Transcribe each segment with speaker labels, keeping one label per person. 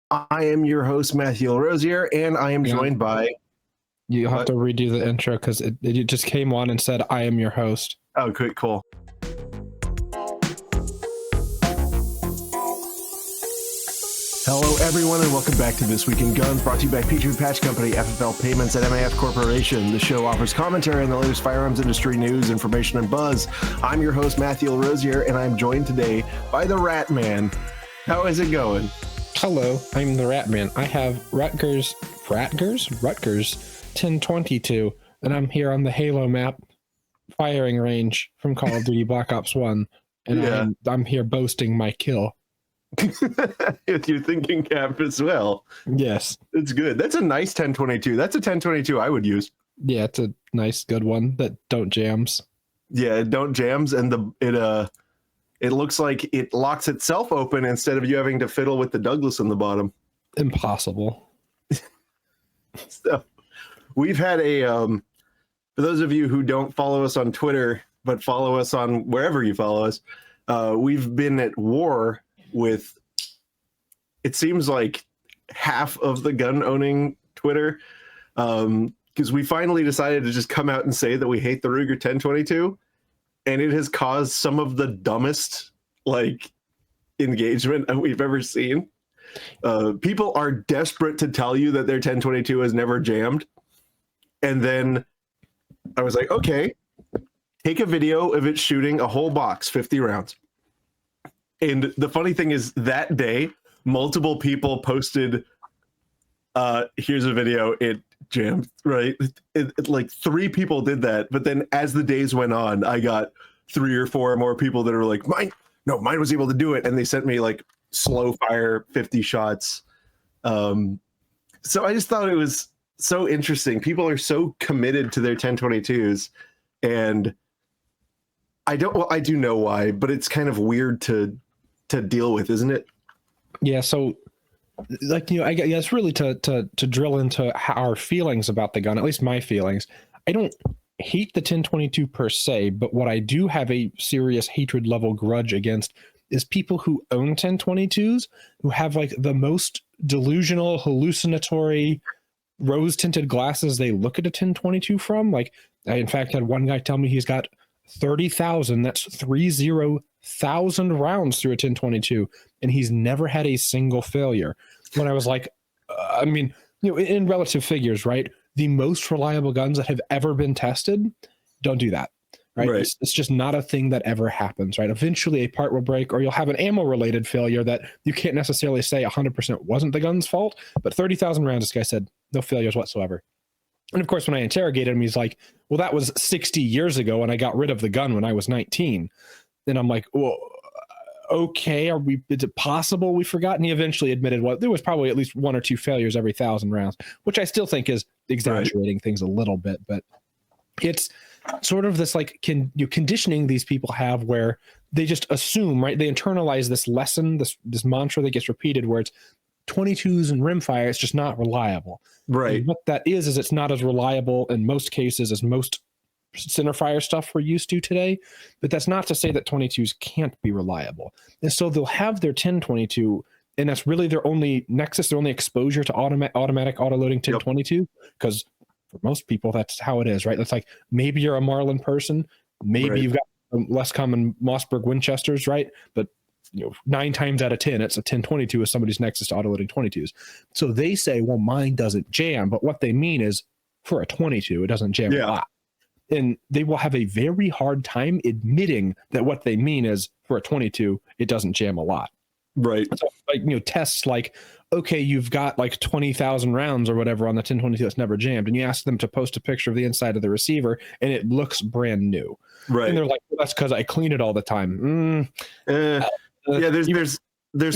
Speaker 1: I am your host, Matthew Larosiere, and I am joined by...
Speaker 2: You have to redo the intro because it just came on and said, I am your host.
Speaker 1: Oh, cool. Hello, everyone, and welcome back to This Week in Guns, brought to you by Patriot Patch Company, FFL Payments, and MAF Corporation. The show offers commentary on the latest firearms industry news, information, and buzz. I'm your host, Matthew Larosiere, and I'm joined today by the Rat Man. How is it going?
Speaker 2: Hello, I'm the Rat Man. I have Rutgers 1022, and I'm here on the Halo map firing range from Call of Duty Black Ops 1, and I'm here boasting my kill.
Speaker 1: With your thinking cap as well.
Speaker 2: Yes.
Speaker 1: It's good. That's a nice 1022. That's a 1022 I would use.
Speaker 2: Yeah, it's a nice, good one that don't jams.
Speaker 1: Yeah, it don't jams, and it looks like it locks itself open instead of you having to fiddle with the Douglas on the bottom.
Speaker 2: Impossible.
Speaker 1: So we've had for those of you who don't follow us on Twitter, but follow us on wherever you follow us, we've been at war with, it seems like, half of the gun owning Twitter, because we finally decided to just come out and say that we hate the Ruger 1022, and it has caused some of the dumbest engagement we've ever seen. People are desperate to tell you that their 1022 has never jammed, and then I was like, okay, take a video of it shooting a whole box, 50 rounds. And the funny thing is, that day, multiple people posted, here's a video, it jammed, right? Like 3 people did that. But then as the days went on, I got 3 or 4 more people that are like, mine was able to do it. And they sent me like slow fire 50 shots. So I just thought it was so interesting. People are so committed to their 1022s, and I do know why, but it's kind of weird to deal with, isn't it?
Speaker 2: Yeah, so I guess really to drill into our feelings about the gun, at least my feelings. I don't hate the 1022 per se, but what I do have a serious hatred level grudge against is people who own 1022s who have like the most delusional, hallucinatory, rose-tinted glasses they look at a 1022 from. Like, I in fact had one guy tell me he's got 30,000, that's 30,000 rounds through a 1022, and he's never had a single failure. When I was like, in relative figures, right? The most reliable guns that have ever been tested don't do that, right? It's just not a thing that ever happens, right? Eventually a part will break, or you'll have an ammo-related failure that you can't necessarily say 100% wasn't the gun's fault, but 30,000 rounds, this guy said, no failures whatsoever. And of course, when I interrogated him, he's like, well, that was 60 years ago, and I got rid of the gun when I was 19. And I'm like, well, okay, is it possible we forgot? And he eventually admitted, well, there was probably at least 1 or 2 failures every 1,000 rounds, which I still think is exaggerating things a little bit, but it's sort of this conditioning these people have where they just assume, right? They internalize this lesson, this mantra that gets repeated where it's 22s and rimfire, it's just not reliable.
Speaker 1: Right.
Speaker 2: And what that is it's not as reliable in most cases as most centerfire stuff we're used to today, but that's not to say that 22s can't be reliable. And so they'll have their 1022, and that's really their only nexus, their only exposure to automatic auto-loading 1022, because for most people, that's how it is, right? That's like, maybe you're a Marlin person, maybe you've got less common Mossberg Winchesters, right? But 9 times out of 10, it's a 1022 is somebody's nexus to auto-loading 22s. So they say, well, mine doesn't jam, but what they mean is for a 22, it doesn't jam a lot. And they will have a very hard time admitting that what they mean is for a 22, it doesn't jam a lot.
Speaker 1: Right.
Speaker 2: So, tests like, okay, you've got like 20,000 rounds or whatever on the 1022 that's never jammed, and you ask them to post a picture of the inside of the receiver, and it looks brand new. Right. And they're like, well, that's because I clean it all the time.
Speaker 1: There's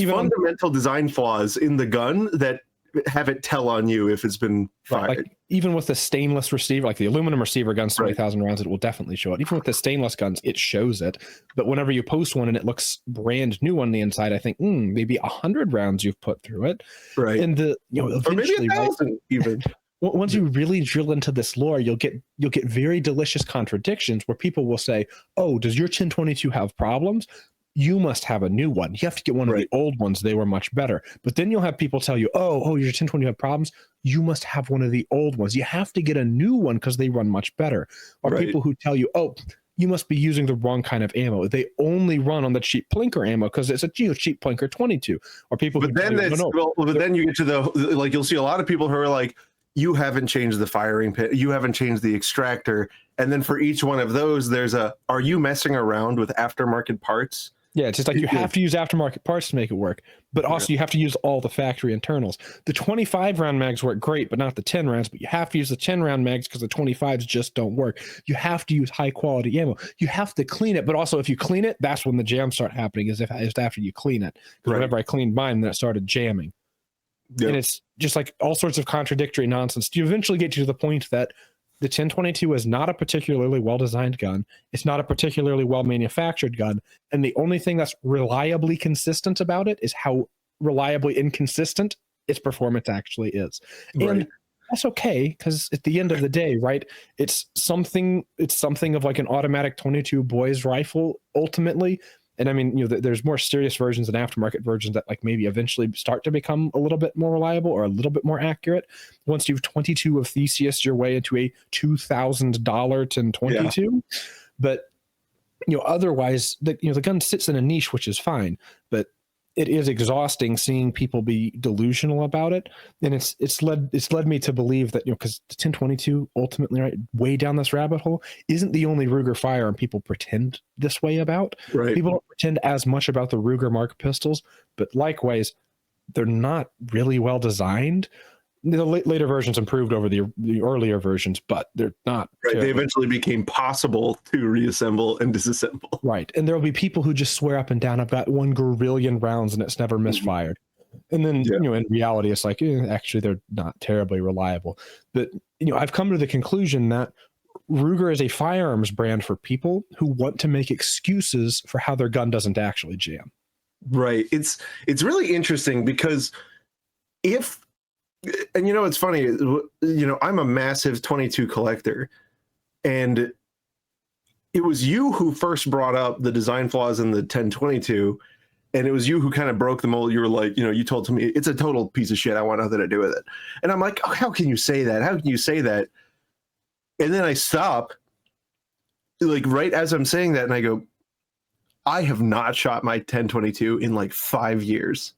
Speaker 1: fundamental design flaws in the gun that have it tell on you if it's been fired.
Speaker 2: Like, even with the stainless receiver, like the aluminum receiver guns, 20,000 rounds, it will definitely show it. Even with the stainless guns, it shows it. But whenever you post one and it looks brand new on the inside, I think maybe 100 rounds you've put through it.
Speaker 1: Right.
Speaker 2: And
Speaker 1: or maybe 1,000 even.
Speaker 2: Once you really drill into this lore, you'll get very delicious contradictions where people will say, "Oh, does your 1022 have problems?" you must have a new one. You have to get one of the old ones. They were much better. But then you'll have people tell you, oh, your 1020 have problems. You must have one of the old ones. You have to get a new one because they run much better. Or people who tell you, oh, you must be using the wrong kind of ammo. They only run on the cheap plinker ammo because it's a cheap plinker 22. Or people
Speaker 1: but then then you get to the, like, you'll see a lot of people who are like, you haven't changed the firing pin, you haven't changed the extractor, and then for each one of those there's a, are you messing around with aftermarket parts?
Speaker 2: Yeah, it's just like you have to use aftermarket parts to make it work, but also you have to use all the factory internals. The 25 round mags work great, but not the 10 rounds. But you have to use the 10 round mags because the 25s just don't work. You have to use high quality ammo. You have to clean it, but also if you clean it, that's when the jams start happening. Is after you clean it. Because whenever I cleaned mine, then it started jamming. And it's just like all sorts of contradictory nonsense. You eventually get to the point that the 1022 is not a particularly well-designed gun. It's not a particularly well-manufactured gun. And the only thing that's reliably consistent about it is how reliably inconsistent its performance actually is. And that's okay, because at the end of the day, right, it's something of like an automatic 22 boys rifle ultimately. And I mean, there's more serious versions and aftermarket versions that like maybe eventually start to become a little bit more reliable or a little bit more accurate. Once you've 22 of Theseus your way into a $2,000 1022, but otherwise the gun sits in a niche, which is fine, but it is exhausting seeing people be delusional about it. And it's led me to believe that, because the 1022 ultimately, right, way down this rabbit hole, isn't the only Ruger firearm people pretend this way about. People don't pretend as much about the Ruger Mark pistols, but likewise, they're not really well designed. The later versions improved over the earlier versions, but they're not.
Speaker 1: They eventually became possible to reassemble and disassemble. Right.
Speaker 2: And there will be people who just swear up and down, I've got 1 guerrillion rounds and it's never misfired. And then, in reality, it's like, actually, they're not terribly reliable. But, I've come to the conclusion that Ruger is a firearms brand for people who want to make excuses for how their gun doesn't actually jam.
Speaker 1: Right. It's really interesting because and it's funny, I'm a massive 22 collector, and it was you who first brought up the design flaws in the 1022, and it was you who kind of broke the mold. You were like, you told me it's a total piece of shit. I want nothing to do with it. And I'm like, oh, how can you say that? How can you say that? And then I stop, like right as I'm saying that, and I go, I have not shot my 1022 in like 5 years.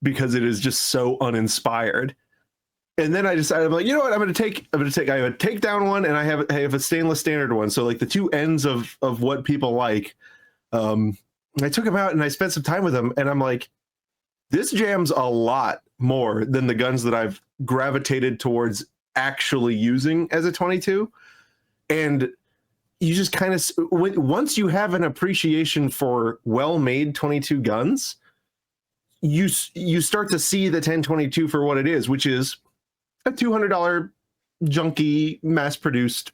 Speaker 1: Because it is just so uninspired. And then I decided, I'm like, you know what, I have a takedown one, and I have a stainless standard one. So like the two ends of what people like. I took them out and I spent some time with them, and I'm like, this jams a lot more than the guns that I've gravitated towards actually using as a 22. And you just kind of, once you have an appreciation for well-made 22 guns, you start to see the 1022 for what it is, which is a $200 junky mass-produced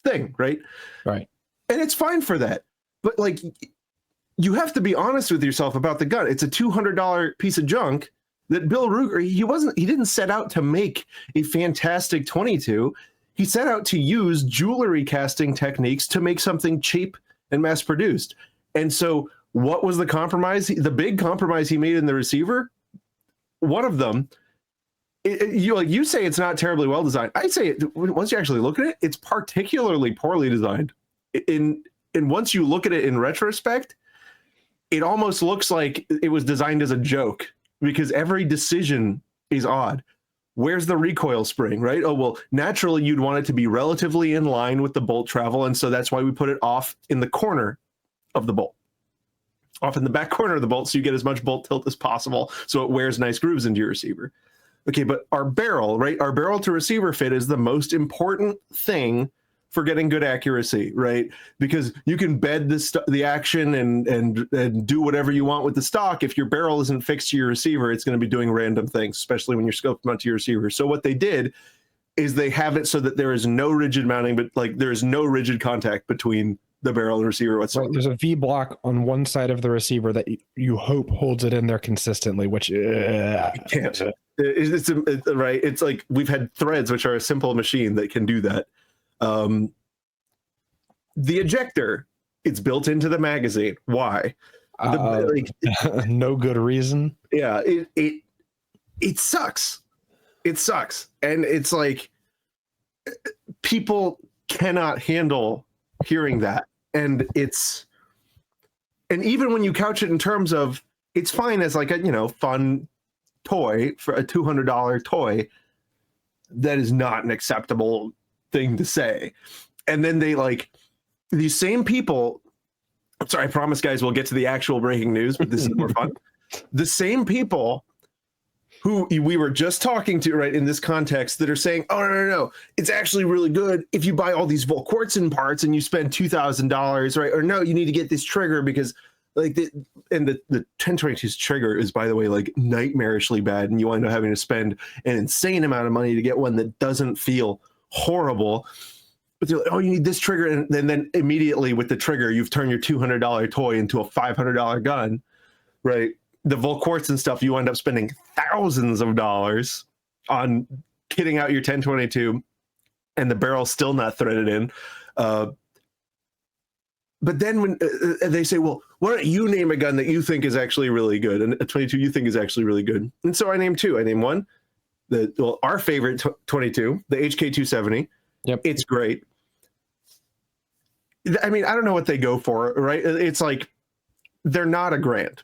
Speaker 1: thing, right?
Speaker 2: Right.
Speaker 1: And it's fine for that. But like, you have to be honest with yourself about the gun. It's a $200 piece of junk that Bill Ruger, he didn't set out to make a fantastic 22. He set out to use jewelry casting techniques to make something cheap and mass-produced. And so what was the compromise? The big compromise he made in the receiver, one of them, you say it's not terribly well designed. I say once you actually look at it, it's particularly poorly designed. And once you look at it in retrospect, it almost looks like it was designed as a joke because every decision is odd. Where's the recoil spring, right? Oh, well, naturally you'd want it to be relatively in line with the bolt travel. And so that's why we put it off in the corner of the bolt. Off in the back corner of the bolt so you get as much bolt tilt as possible so it wears nice grooves into your receiver. Okay, but our barrel, right? Our barrel to receiver fit is the most important thing for getting good accuracy, right? Because you can bed the action and do whatever you want with the stock. If your barrel isn't fixed to your receiver, it's going to be doing random things, especially when you're scoped onto your receiver. So what they did is they have it so that there is no rigid mounting, but like there is no rigid contact between the barrel and receiver whatsoever.
Speaker 2: Right, there's a V block on one side of the receiver that you hope holds it in there consistently, which
Speaker 1: it can't. It's right. It's like we've had threads, which are a simple machine that can do that. The ejector, it's built into the magazine. Why?
Speaker 2: No good reason.
Speaker 1: Yeah, it sucks. It sucks. And it's like people cannot handle hearing that. And even when you couch it in terms of it's fine as like a, fun toy for a $200 toy, that is not an acceptable thing to say. And then they these same people, I'm sorry, I promise guys we'll get to the actual breaking news, but this is more fun. The same people who we were just talking to, right, in this context, that are saying, oh, no, it's actually really good if you buy all these Volquartsen parts and you spend $2,000, right? Or no, you need to get this trigger because the 1022's trigger is, by the way, nightmarishly bad, and you wind up having to spend an insane amount of money to get one that doesn't feel horrible. But they're like, oh, you need this trigger, and then immediately with the trigger, you've turned your $200 toy into a $500 gun, right? The Volquartsen stuff, you end up spending thousands of dollars on kitting out your 1022, and the barrel's still not threaded in. But then when they say, well, why don't you name a gun that you think is actually really good, and a 22 you think is actually really good? And so I named two. I named one, our favorite 22, the HK270.
Speaker 2: Yep.
Speaker 1: It's great. I mean, I don't know what they go for, right? It's like they're not a grand,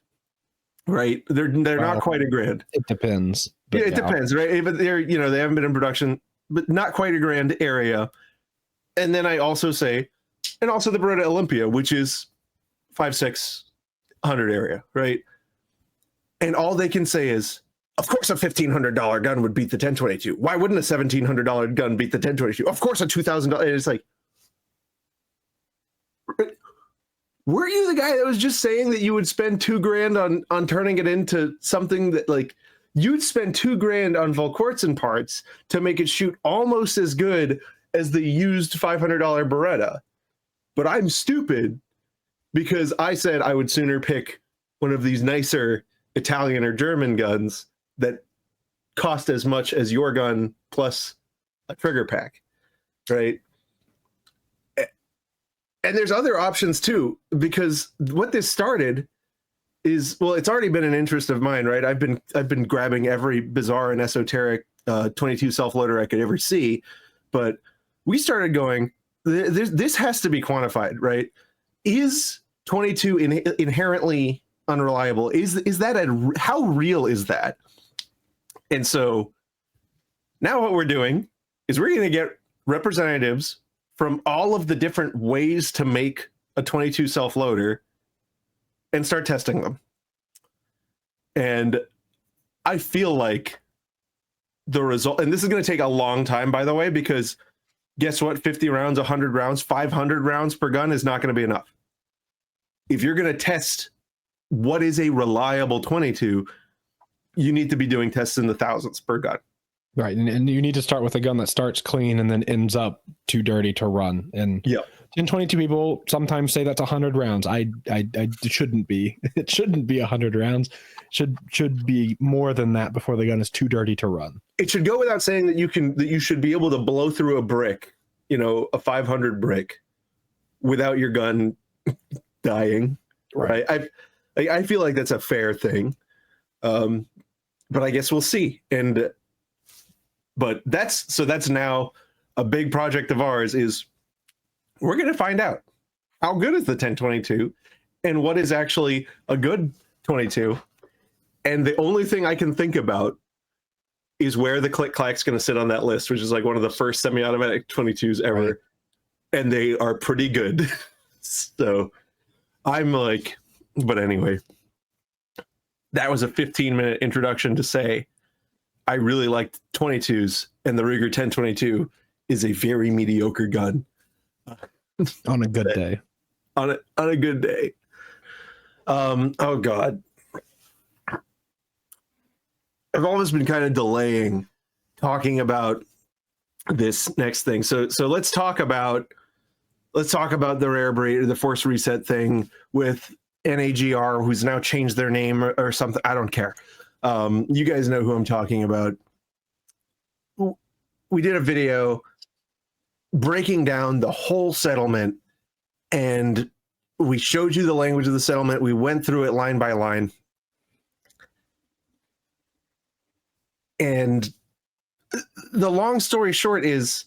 Speaker 1: right? They're not quite a grand.
Speaker 2: It depends.
Speaker 1: Yeah, it depends, right? But they haven't been in production, but not quite a grand area. And then I also say, and also the Beretta Olympia, which is 500-600 area, right? And all they can say is, of course a $1,500 gun would beat the 1022. Why wouldn't a $1,700 gun beat the 1022? Of course a $2,000. It's like, were you the guy that was just saying that you would spend $2,000 on turning it into something that you'd spend $2,000 on Volquartsen parts to make it shoot almost as good as the used $500 Beretta? But I'm stupid because I said I would sooner pick one of these nicer Italian or German guns that cost as much as your gun plus a trigger pack, right? And there's other options too, because what this started is, well, it's already been an interest of mine, right? I've been grabbing every bizarre and esoteric 22 self-loader I could ever see, but we started going, this has to be quantified, right? Is 22 inherently unreliable? Is that how real is that? And so now what we're doing is we're going to get representatives from all of the different ways to make a 22 self-loader and start testing them. And I feel like the result, and this is going to take a long time, by the way, because guess what? 50 rounds, 100 rounds, 500 rounds per gun is not going to be enough. If you're going to test what is a reliable 22, you need to be doing tests in the thousands per gun.
Speaker 2: Right, and you need to start with a gun that starts clean and then ends up too dirty to run. And 1022 people sometimes say that's 100 rounds. It shouldn't be. It shouldn't be 100 rounds. Should be more than that before the gun is too dirty to run. It
Speaker 1: should go without saying that you should be able to blow through a brick, a 500 brick, without your gun dying. Right. I feel like that's a fair thing, but I guess we'll see. But that's now a big project of ours. Is we're going to find out how good is the 1022 and what is actually a good 22. And the only thing I can think about is where the Click Clack's going to sit on that list, which is one of the first semi-automatic 22s ever. Right. And they are pretty good. So I'm but anyway, that was a 15-minute introduction to say I really liked 22s, and the Ruger 1022 is a very mediocre gun.
Speaker 2: On a good day.
Speaker 1: On a good day. Oh God. I've always been kind of delaying talking about this next thing. So let's talk about the rare breed, the force reset thing with NAGR, who's now changed their name or something. I don't care. You guys know who I'm talking about. We did a video breaking down the whole settlement and We showed you the language of the settlement. We went through it line by line. And the long story short is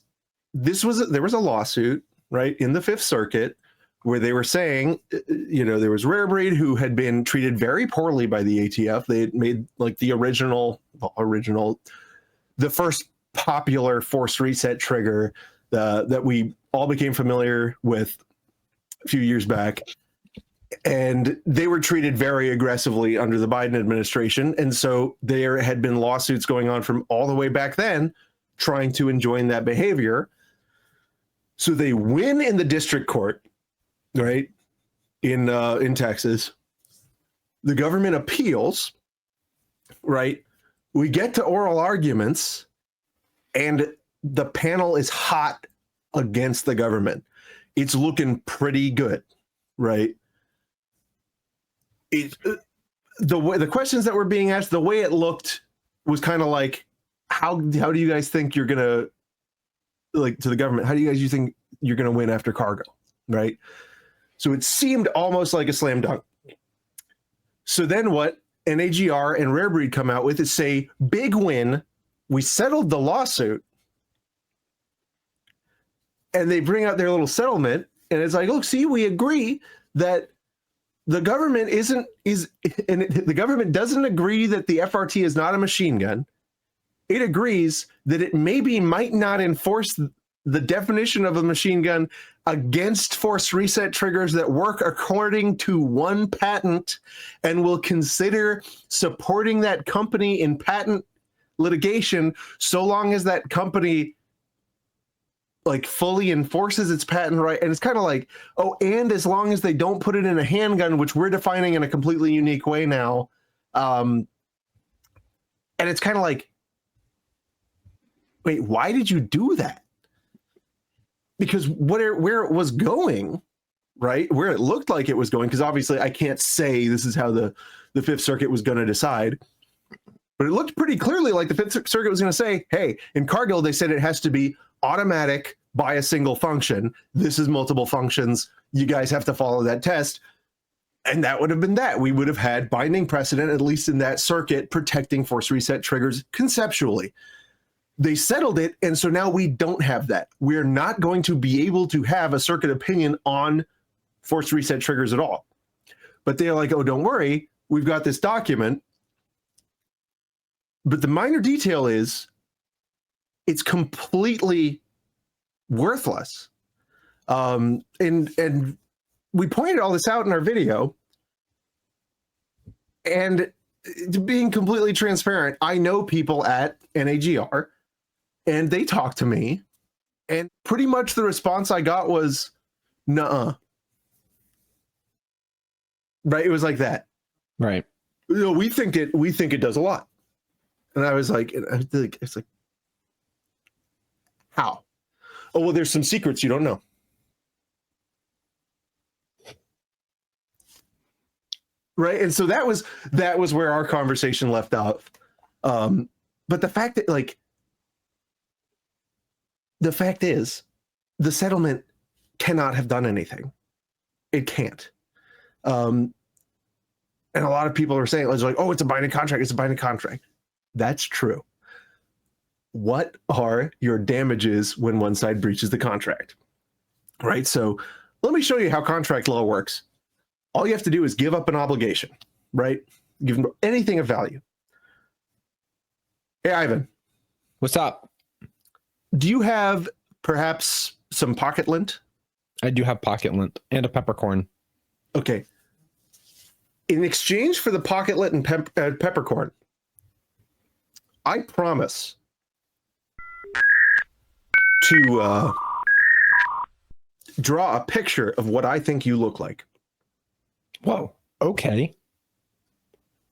Speaker 1: there was a lawsuit, right, in the Fifth Circuit where they were saying, there was Rare Breed who had been treated very poorly by the ATF. They had made like the first popular force reset trigger that we all became familiar with a few years back. And they were treated very aggressively under the Biden administration. And so there had been lawsuits going on from all the way back then trying to enjoin that behavior. So they win in the district court, right, in Texas. The government appeals, right? We get to oral arguments, and the panel is hot against the government. It's looking pretty good, right? The questions that were being asked, the way it looked was kind of like, how do you guys think you're gonna, like, to the government, how do you think you're gonna win after Cargill, right? So it seemed almost like a slam dunk. So then what NAGR and Rare Breed come out with is say, big win, we settled the lawsuit. And they bring out their little settlement, and it's like, look, see, we agree that the government the government doesn't agree that the FRT is not a machine gun. It agrees that it might not enforce the definition of a machine gun against force reset triggers that work according to one patent, and will consider supporting that company in patent litigation so long as that company like fully enforces its patent right. And it's kind of like, oh, and as long as they don't put it in a handgun, which we're defining in a completely unique way now. And it's kind of like, wait, why did you do that? Because where it was going, right, where it looked like it was going, because obviously I can't say this is how the Fifth Circuit was going to decide, but it looked pretty clearly like the Fifth Circuit was going to say, hey, in Cargill, they said it has to be automatic by a single function. This is multiple functions. You guys have to follow that test. And that would have been that. We would have had binding precedent, at least in that circuit, protecting force reset triggers conceptually. They settled it, and so now we don't have that. We're not going to be able to have a circuit opinion on force reset triggers at all. But they're like, oh, don't worry, we've got this document. But the minor detail is it's completely worthless. And we pointed all this out in our video. And being completely transparent, I know people at NAGR, and they talked to me, and pretty much the response I got was, nuh-uh. Right? It was like that.
Speaker 2: Right.
Speaker 1: We think it does a lot. And I was like, it's like, how? Oh, well, there's some secrets you don't know. Right. And so that was where our conversation left off. But the fact is the settlement cannot have done anything. It can't. And a lot of people are saying, it's like, oh, it's a binding contract. It's a binding contract. That's true. What are your damages when one side breaches the contract? Right. So let me show you how contract law works. All you have to do is give up an obligation, right? Give them anything of value. Hey, Ivan.
Speaker 2: What's up?
Speaker 1: Do you have perhaps some pocket lint?
Speaker 2: I do have pocket lint and a peppercorn.
Speaker 1: Okay. In exchange for the pocket lint and peppercorn, I promise to draw a picture of what I think you look like.
Speaker 2: Whoa. Okay.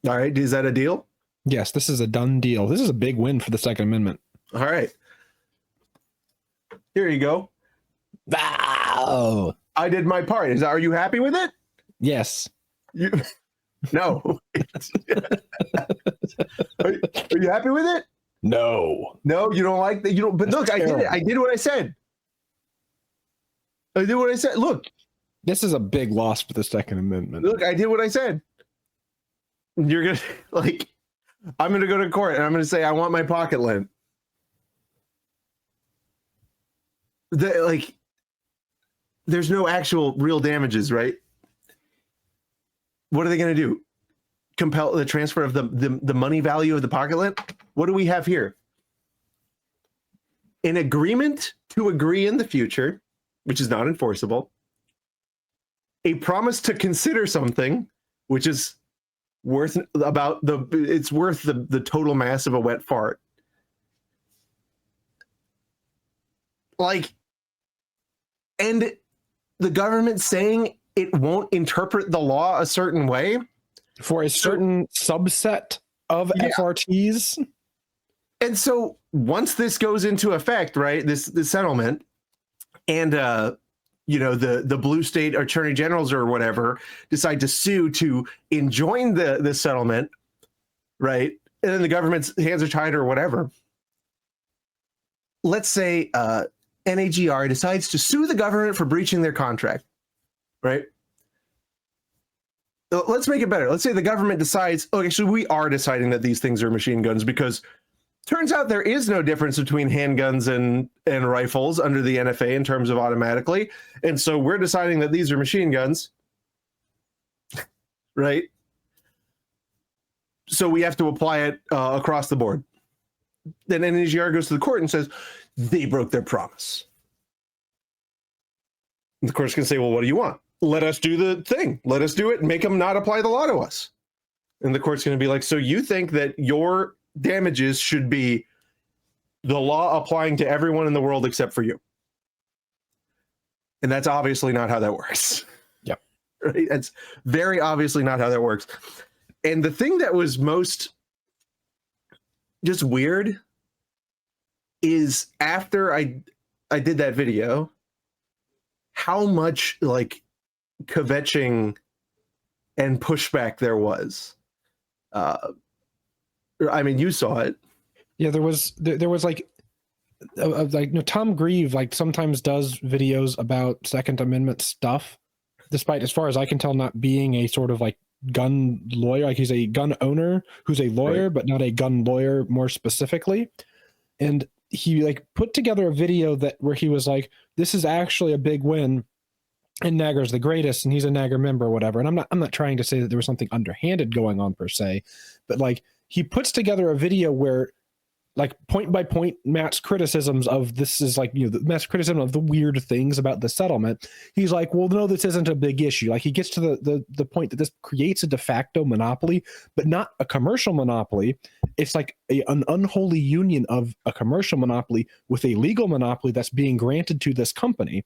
Speaker 1: All right. Is that a deal?
Speaker 2: Yes, this is a done deal. This is a big win for the Second Amendment.
Speaker 1: All right. Here you go.
Speaker 2: Wow.
Speaker 1: I did my part. Are you happy with it?
Speaker 2: Yes.
Speaker 1: No. Are you happy with it?
Speaker 2: No.
Speaker 1: No, you don't like that. But look, I did it. I did what I said. Look,
Speaker 2: This is a big loss for the Second Amendment.
Speaker 1: Look, I did what I said. You're gonna like, I'm gonna go to court and I'm gonna say I want my pocket lint. Like, there's no actual real damages, right? What are they gonna do? Compel the transfer of the money value of the pocket lint? What do we have here? An agreement to agree in the future, which is not enforceable. A promise to consider something, which is worth the total mass of a wet fart. Like, and the government saying it won't interpret the law a certain way
Speaker 2: for a certain subset of FRTs.
Speaker 1: And so once this goes into effect, right, this settlement, and the blue state attorney generals or whatever decide to sue to enjoin the settlement, right, and then the government's hands are tied or whatever. Let's say NAGR decides to sue the government for breaching their contract, right? Let's make it better. Let's say the government decides, oh, actually, we are deciding that these things are machine guns because turns out there is no difference between handguns and rifles under the NFA in terms of automatically. And so we're deciding that these are machine guns, right? So we have to apply it across the board. Then NAGR goes to the court and says, they broke their promise. And the court's going to say, well, what do you want? Let us do the thing. Let us do it and make them not apply the law to us. And the court's going to be like, so you think that your damages should be the law applying to everyone in the world except for you? And that's obviously not how that works.
Speaker 2: Yep.
Speaker 1: Right? That's very obviously not how that works. And the thing that was most just weird is after I did that video, how much like kvetching and pushback there was. I mean, you saw it.
Speaker 2: Yeah, there was like Tom Grieve like sometimes does videos about Second Amendment stuff, despite, as far as I can tell, not being a sort of like gun lawyer. Like he's a gun owner who's a lawyer, right, but not a gun lawyer more specifically. And he like put together a video where he was like, this is actually a big win and NAGR's the greatest and he's a NAGR member or whatever. And I'm not trying to say that there was something underhanded going on per se, but like he puts together a video where like point by point Matt's criticisms of this is like, the Matt's criticism of the weird things about the settlement. He's like, well, no, this isn't a big issue. Like he gets to the point that this creates a de facto monopoly, but not a commercial monopoly. It's like an unholy union of a commercial monopoly with a legal monopoly that's being granted to this company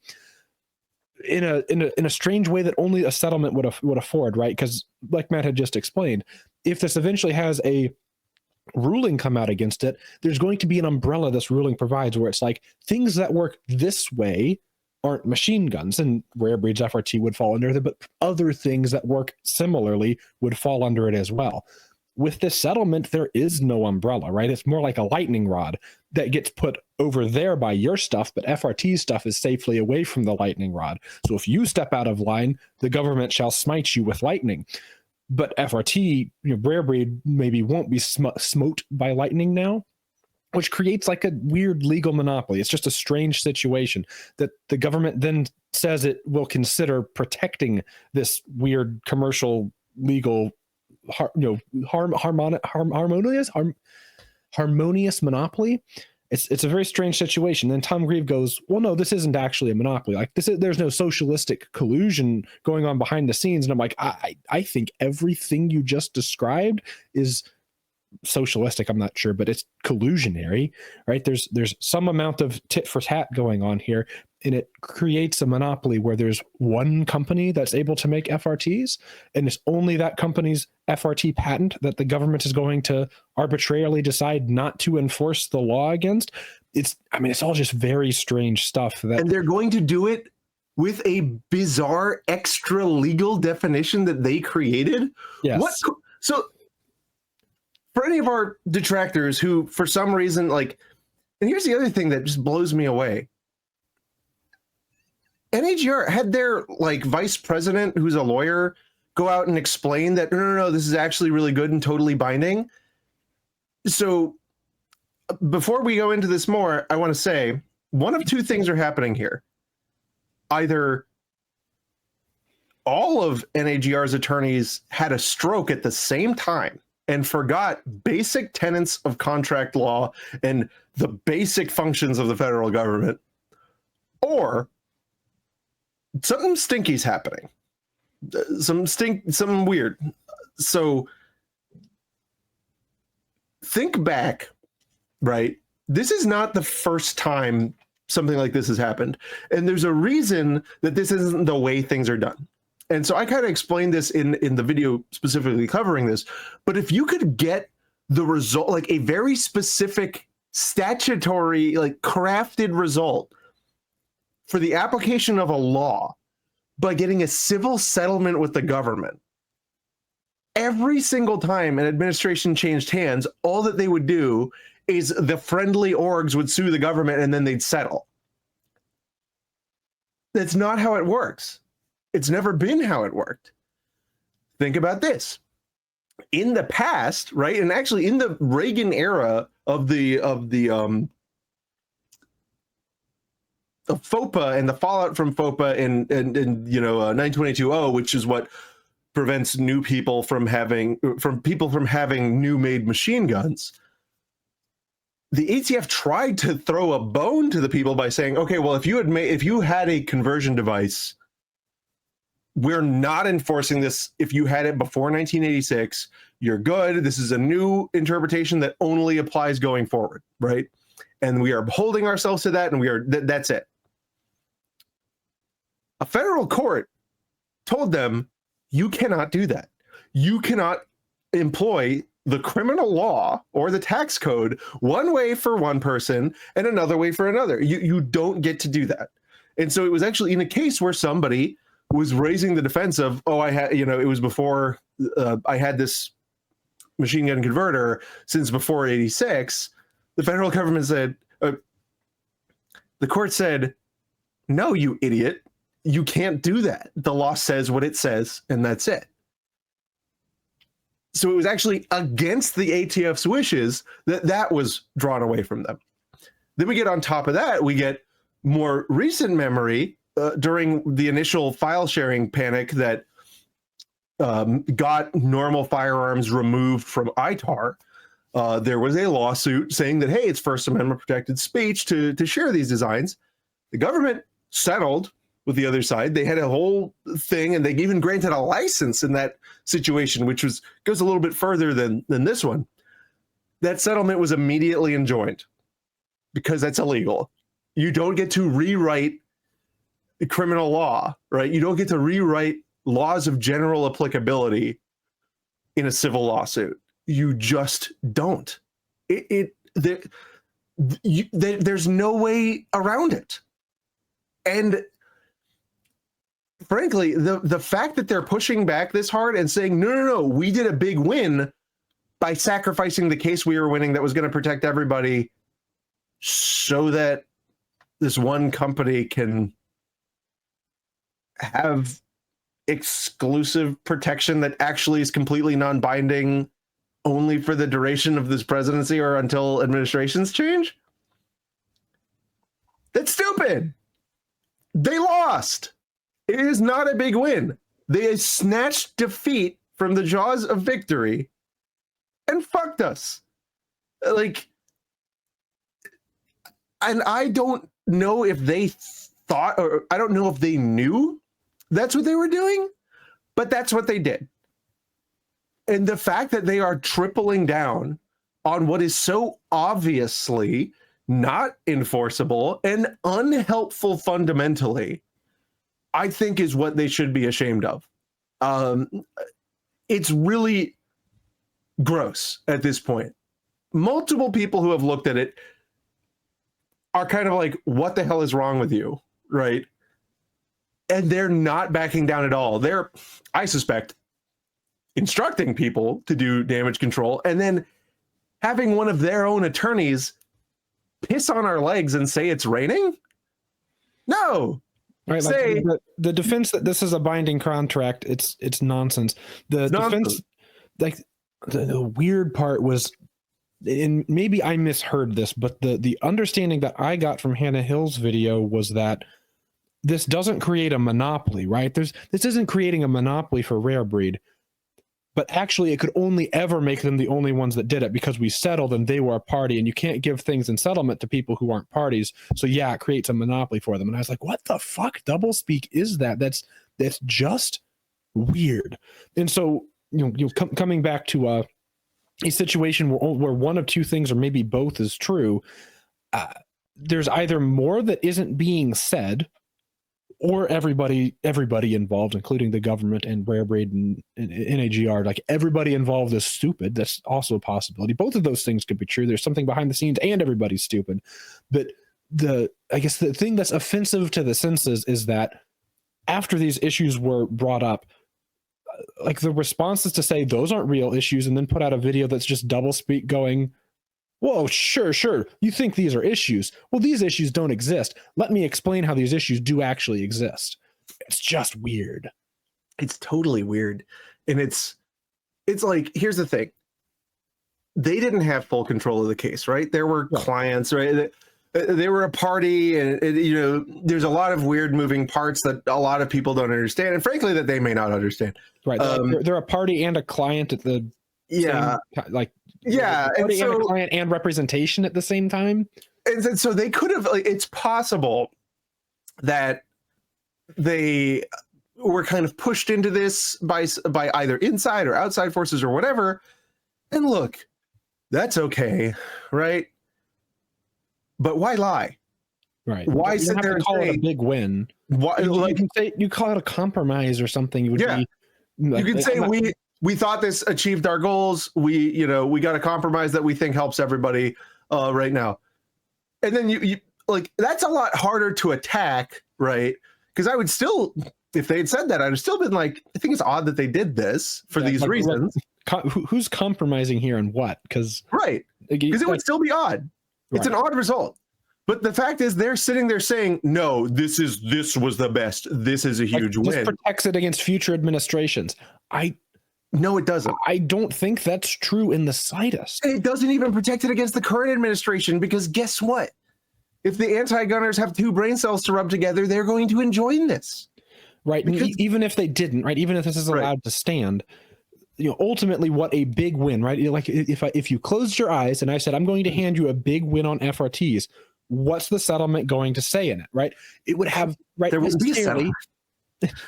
Speaker 2: in a strange way that only a settlement would afford, right? Because like Matt had just explained, if this eventually has a ruling come out against it, there's going to be an umbrella this ruling provides where it's like things that work this way aren't machine guns, and Rare Breed's FRT would fall under it, but other things that work similarly would fall under it as well. With this settlement, there is no umbrella, right? It's more like a lightning rod that gets put over there by your stuff, but FRT's stuff is safely away from the lightning rod. So if you step out of line, the government shall smite you with lightning. But FRT, Rare Breed maybe won't be smote by lightning now, which creates like a weird legal monopoly. It's just a strange situation that the government then says it will consider protecting this weird commercial legal harmonious monopoly. It's a very strange situation. Then Tom Grieve goes, well, no, this isn't actually a monopoly. Like there's no socialistic collusion going on behind the scenes. And I'm like, I think everything you just described is socialistic. I'm not sure, but it's collusionary, right? There's some amount of tit for tat going on here, and it creates a monopoly where there's one company that's able to make FRTs, and it's only that company's FRT patent that the government is going to arbitrarily decide not to enforce the law against. It's all just very strange stuff. And
Speaker 1: they're going to do it with a bizarre extra legal definition that they created.
Speaker 2: Yes.
Speaker 1: So for any of our detractors who, for some reason, like, and here's the other thing that just blows me away. NAGR had their like vice president, who's a lawyer, go out and explain that no, this is actually really good and totally binding. So before we go into this more, I want to say one of two things are happening here. Either all of NAGR's attorneys had a stroke at the same time and forgot basic tenets of contract law and the basic functions of the federal government, or something stinky's happening. Something weird. So think back, right? This is not the first time something like this has happened. And there's a reason that this isn't the way things are done. And so I kind of explained this in the video specifically covering this. But if you could get the result, like a very specific statutory, like crafted result for the application of a law by getting a civil settlement with the government, every single time an administration changed hands, all that they would do is the friendly orgs would sue the government and then they'd settle. That's not how it works. It's never been how it worked. Think about this. In the past, right, and actually in the Reagan era of FOPA and the fallout from FOPA and 922.0, which is what prevents new people from having new made machine guns. The ATF tried to throw a bone to the people by saying, okay, well, if you had a conversion device, we're not enforcing this. If you had it before 1986, you're good. This is a new interpretation that only applies going forward, right? And we are holding ourselves to that, and that's it. A federal court told them, you cannot do that. You cannot employ the criminal law or the tax code one way for one person and another way for another. You don't get to do that. And so it was actually in a case where somebody was raising the defense of, oh, I had, it was before I had this machine gun converter since before 86. The federal government said, the court said, no, you idiot. You can't do that. The law says what it says, and that's it. So it was actually against the ATF's wishes that was drawn away from them. Then we get on top of that, we get more recent memory during the initial file sharing panic that got normal firearms removed from ITAR. There was a lawsuit saying that, hey, it's First Amendment protected speech to share these designs. The government settled with the other side. They had a whole thing, and they even granted a license in that situation, which goes a little bit further than this one. That settlement was immediately enjoined because that's illegal. You don't get to rewrite the criminal law, right? You don't get to rewrite laws of general applicability in a civil lawsuit. You just don't. There's no way around it. And frankly, the fact that they're pushing back this hard and saying, no, we did a big win by sacrificing the case we were winning that was going to protect everybody so that this one company can have exclusive protection that actually is completely non-binding only for the duration of this presidency or until administrations change. That's stupid. They lost. It is not a big win. They snatched defeat from the jaws of victory and fucked us. Like, and I don't know if they thought, or I don't know if they knew that's what they were doing, but that's what they did. And the fact that they are tripling down on what is so obviously not enforceable and unhelpful fundamentally, I think is what they should be ashamed of. It's really gross at this point. Multiple people who have looked at it are kind of like, what the hell is wrong with you, right? And they're not backing down at all. They're, I suspect, instructing people to do damage control and then having one of their own attorneys piss on our legs and say it's raining? No,
Speaker 2: Right,
Speaker 1: say
Speaker 2: like the defense that this is a binding contract, it's nonsense. The defense, like the weird part was, and maybe I misheard this, but the understanding that I got from Hannah Hill's video was that this doesn't create a monopoly, right? This isn't creating a monopoly for Rare Breed, but actually it could only ever make them the only ones that did it because we settled and they were a party, and you can't give things in settlement to people who aren't parties. So yeah, it creates a monopoly for them. And I was like, what the fuck doublespeak is that? That's just weird. And so, coming back to a situation where one of two things or maybe both is true, there's either more that isn't being said, or everybody involved, including the government and Rare Breed and NAGR, like everybody involved is stupid. That's also a possibility. Both of those things could be true. There's something behind the scenes and everybody's stupid. But I guess the thing that's offensive to the senses is that after these issues were brought up, like the response is to say those aren't real issues and then put out a video that's just doublespeak going, whoa, sure. You think these are issues. Well, these issues don't exist. Let me explain how these issues do actually exist. It's just weird.
Speaker 1: It's totally weird. And it's like, here's the thing. They didn't have full control of the case, right? There were clients, right? They were a party, and there's a lot of weird moving parts that a lot of people don't understand, and frankly, that they may not understand.
Speaker 2: Right. They're a party and a client at the
Speaker 1: same,
Speaker 2: like
Speaker 1: and
Speaker 2: a client and representation at the same time.
Speaker 1: And so they could have, like, it's possible that they were kind of pushed into this by either inside or outside forces or whatever. And look, that's okay, right? But why lie?
Speaker 2: Right.
Speaker 1: Why sit there and
Speaker 2: call
Speaker 1: say
Speaker 2: it a big win?
Speaker 1: Why,
Speaker 2: you can say, you call it a compromise or something. You would be like,
Speaker 1: you can say we thought this achieved our goals. We got a compromise that we think helps everybody right now. And then you like, that's a lot harder to attack, right? Because I would still, if they had said that, I'd have still been like, I think it's odd that they did this for these reasons.
Speaker 2: Who's compromising here and what? Because
Speaker 1: it would still be odd. It's an odd result. But the fact is, they're sitting there saying, no, this was the best. This is a huge win.
Speaker 2: This protects it against future administrations.
Speaker 1: No, it doesn't.
Speaker 2: I don't think that's true in the slightest.
Speaker 1: It doesn't even protect it against the current administration, because guess what? If the anti-gunners have two brain cells to rub together, they're going to enjoin this.
Speaker 2: Right. Because, even if they didn't, right? Even if this is allowed to stand, ultimately what a big win, right? Like if you closed your eyes and I said, I'm going to hand you a big win on FRTs, what's the settlement going to say in it, right? It would have, right?
Speaker 1: There would be a settlement.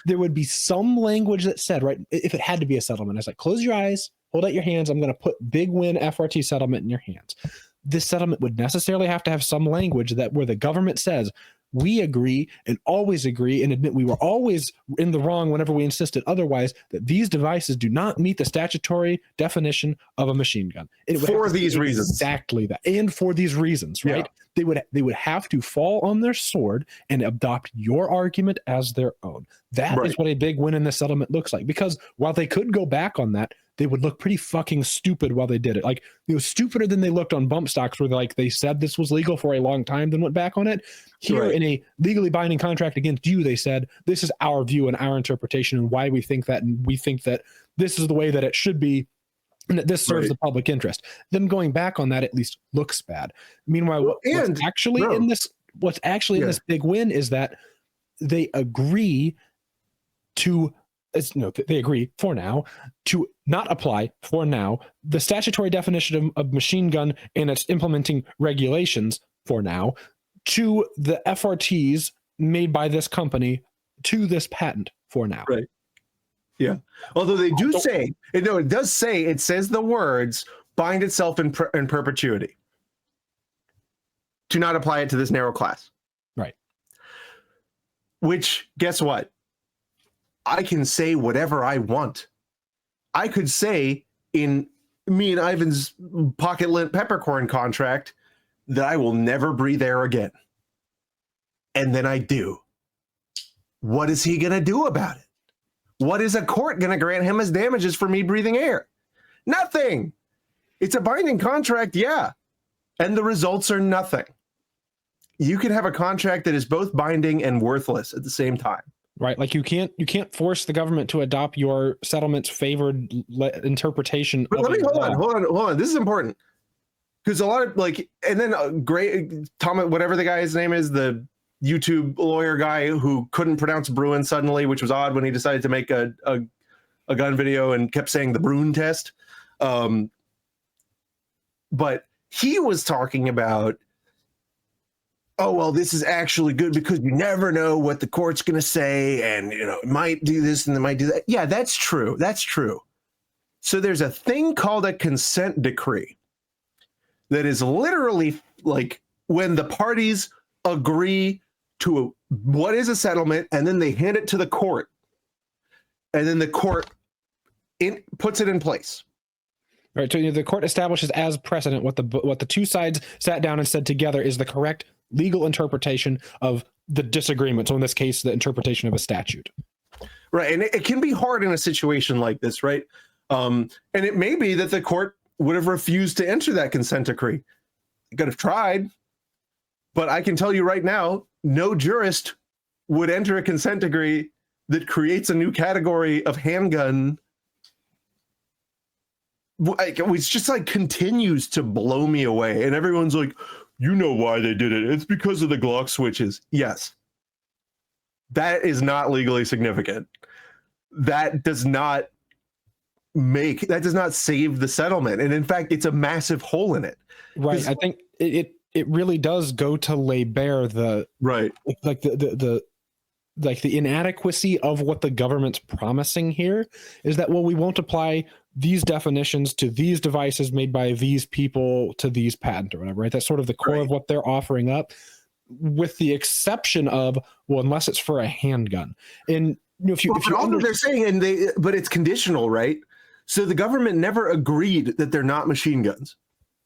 Speaker 2: There would be some language that said, right, if it had to be a settlement, I was like, close your eyes, hold out your hands. I'm going to put big win FRT settlement in your hands. This settlement would necessarily have to have some language that where the government says, we agree and always agree and admit we were always in the wrong whenever we insisted otherwise, that these devices do not meet the statutory definition of a machine gun. It would
Speaker 1: for these reasons.
Speaker 2: Exactly that. And for these reasons, right? Yeah. They would have to fall on their sword and adopt your argument as their own. That is what a big win in the settlement looks like. Because while they could go back on that, they would look pretty fucking stupid while they did it. Like, stupider than they looked on bump stocks, where they said this was legal for a long time, then went back on it. Here, in a legally binding contract against you, they said, this is our view and our interpretation and why we think that, and we think that this is the way that it should be, and that this serves the public interest. Them going back on that at least looks bad. Meanwhile, what's actually in this big win is that they agree to, they agree for now to not apply for now the statutory definition of machine gun and its implementing regulations for now to the FRTs made by this company to this patent for now.
Speaker 1: Right. Yeah. Although they do say, it does say, it says the words bind itself in perpetuity to not apply it to this narrow class.
Speaker 2: Right.
Speaker 1: Which, guess what? I can say whatever I want. I could say in me and Ivan's pocket lint peppercorn contract that I will never breathe air again. And then I do. What is he going to do about it? What is a court going to grant him as damages for me breathing air? Nothing. It's a binding contract, yeah. And the results are nothing. you can have a contract that is both binding and worthless at the same time.
Speaker 2: Right. Like you can't force the government to adopt your settlement's favored interpretation.
Speaker 1: But let me hold on. This is important. Because a lot of and then great Tom, whatever the guy's name is, the YouTube lawyer guy who couldn't pronounce Bruin suddenly, which was odd when he decided to make a gun video and kept saying the Bruin test. But he was talking about, oh, well, this is actually good because you never know what the court's going to say. And, it might do this and it might do that. Yeah, that's true. That's true. So there's a thing called a consent decree that is literally like when the parties agree to what is a settlement and then they hand it to the court. And then the court puts it in place.
Speaker 2: Right. So the court establishes as precedent what the two sides sat down and said together is the correct legal interpretation of the disagreement. So in this case, the interpretation of a statute.
Speaker 1: Right. And it can be hard in a situation like this, right? And it may be that the court would have refused to enter that consent decree. You could have tried. But I can tell you right now, no jurist would enter a consent decree that creates a new category of handgun. It's just continues to blow me away. And everyone's like, you know why they did it. It's because of the Glock switches. Yes. That is not legally significant. That does not save the settlement. And in fact, it's a massive hole in it.
Speaker 2: Right. I think it really does go to lay bare the the inadequacy of what the government's promising here is that, well, we won't apply these definitions to these devices made by these people to these patent or whatever, right? That's sort of the core of what they're offering up, with the exception of, well, unless it's for a handgun. And if you
Speaker 1: they're saying, but it's conditional, right? So the government never agreed that they're not machine guns.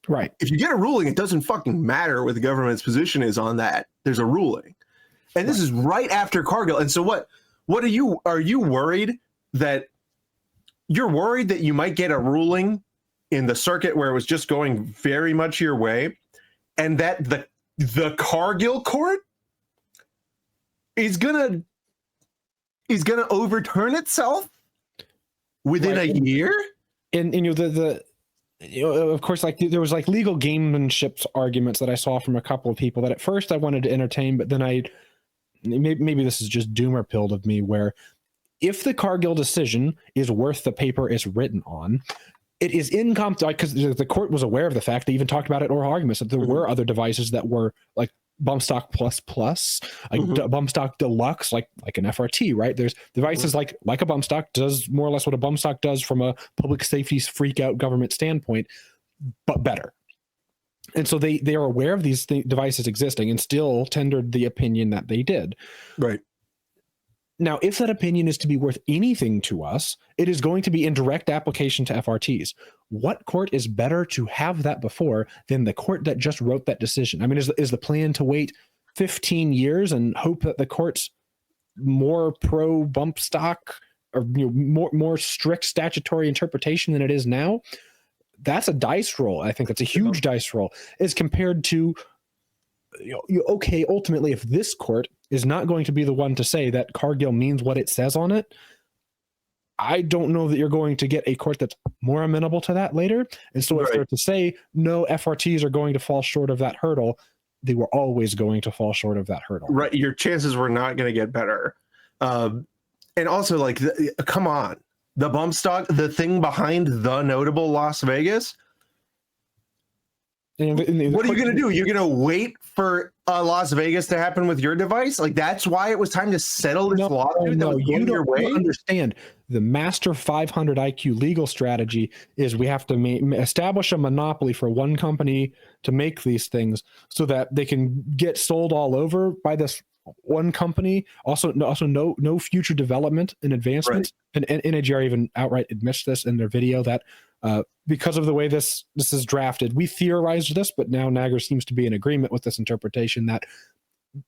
Speaker 2: Right.
Speaker 1: If you get a ruling, it doesn't fucking matter what the government's position is on that. There's a ruling. And this is right after Cargill. And so what are you worried that you might get a ruling in the circuit where it was just going very much your way, and that the Cargill court is gonna overturn itself within a year?
Speaker 2: And of course, there was legal gamemanship arguments that I saw from a couple of people that at first I wanted to entertain, but then maybe this is just doomer pilled of me, where if the Cargill decision is worth the paper it's written on, it is incompetent, because the court was aware of the fact, they even talked about it in oral arguments, that there were other devices that were like bump stock plus, bump stock deluxe, like an FRT, right? There's devices like a bump stock does more or less what a bump stock does from a public safety freak out government standpoint, but better. And so they are aware of these devices existing and still tendered the opinion that they did.
Speaker 1: Right.
Speaker 2: Now, if that opinion is to be worth anything to us, it is going to be in direct application to FRTs. What court is better to have that before than the court that just wrote that decision? I mean, is the plan to wait 15 years and hope that the court's more pro bump stock or more strict statutory interpretation than it is now? That's a dice roll. I think that's a huge dice roll as compared to, okay, ultimately, if this court is not going to be the one to say that Cargill means what it says on it, I don't know that you're going to get a court that's more amenable to that later. And so if they're to say, no, FRTs are going to fall short of that hurdle, they were always going to fall short of that hurdle.
Speaker 1: Right. Your chances were not going to get better. And also, come on. The bump stock, the thing behind the notable Las Vegas. What are you going to do? You're going to wait for Las Vegas to happen with your device? That's why it was time to settle this lawsuit?
Speaker 2: No, you don't understand. The master 500 IQ legal strategy is we have to establish a monopoly for one company to make these things so that they can get sold all over by this one company. Also no future development and advancement. Right. And NAGR even outright admits this in their video that because of the way this is drafted, we theorized this, but now NAGR seems to be in agreement with this interpretation that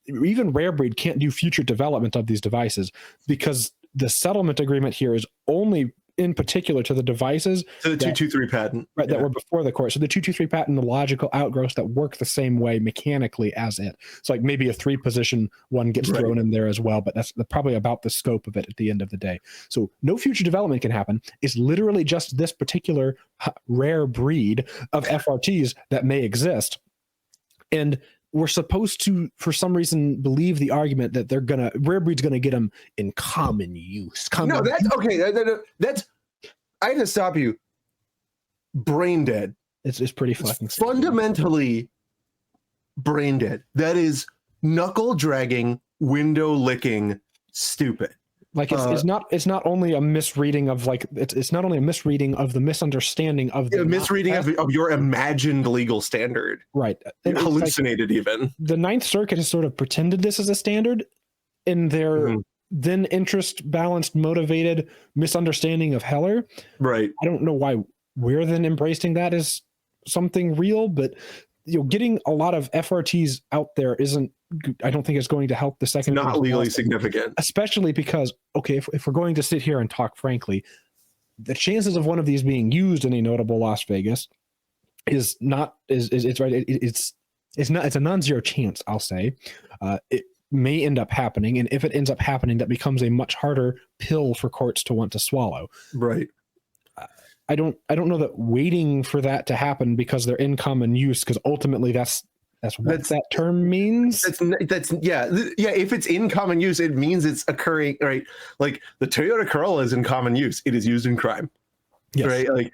Speaker 2: even Rare Breed can't do future development of these devices because the settlement agreement here is only in particular to the devices.
Speaker 1: So the 223 patent.
Speaker 2: Right, that were before the court. So the 223 patent, the logical outgrowths that work the same way mechanically as it. It's like maybe a 3-position one gets thrown in there as well, but that's probably about the scope of it at the end of the day. So no future development can happen. It's literally just this particular rare breed of FRTs that may exist. And we're supposed to, for some reason, believe the argument that rare breed's gonna get them in common use.
Speaker 1: No, that's okay. That's I have to stop you. Brain dead.
Speaker 2: It's pretty fucking
Speaker 1: fundamentally brain dead. That is knuckle dragging, window licking, stupid.
Speaker 2: Like it's not only a misreading of it's not only a misreading of the misunderstanding of the
Speaker 1: misreading of your imagined legal standard.
Speaker 2: Right.
Speaker 1: Hallucinated even.
Speaker 2: The Ninth Circuit has sort of pretended this is a standard in their then interest balanced, motivated misunderstanding of Heller.
Speaker 1: Right.
Speaker 2: I don't know why we're then embracing that as something real, but getting a lot of FRTs out there I don't think it's going to help the second.
Speaker 1: It's not legally significant,
Speaker 2: especially because, okay, if we're going to sit here and talk frankly, the chances of one of these being used in a notable Las Vegas is not it's right. It's a non-zero chance. I'll say it may end up happening, and if it ends up happening, that becomes a much harder pill for courts to want to swallow.
Speaker 1: Right.
Speaker 2: I don't know that waiting for that to happen because they're in common use, because ultimately that's what that term means.
Speaker 1: That's yeah. If it's in common use, it means it's occurring, right? Like the Toyota Corolla is in common use. It is used in crime, yes. Right? Like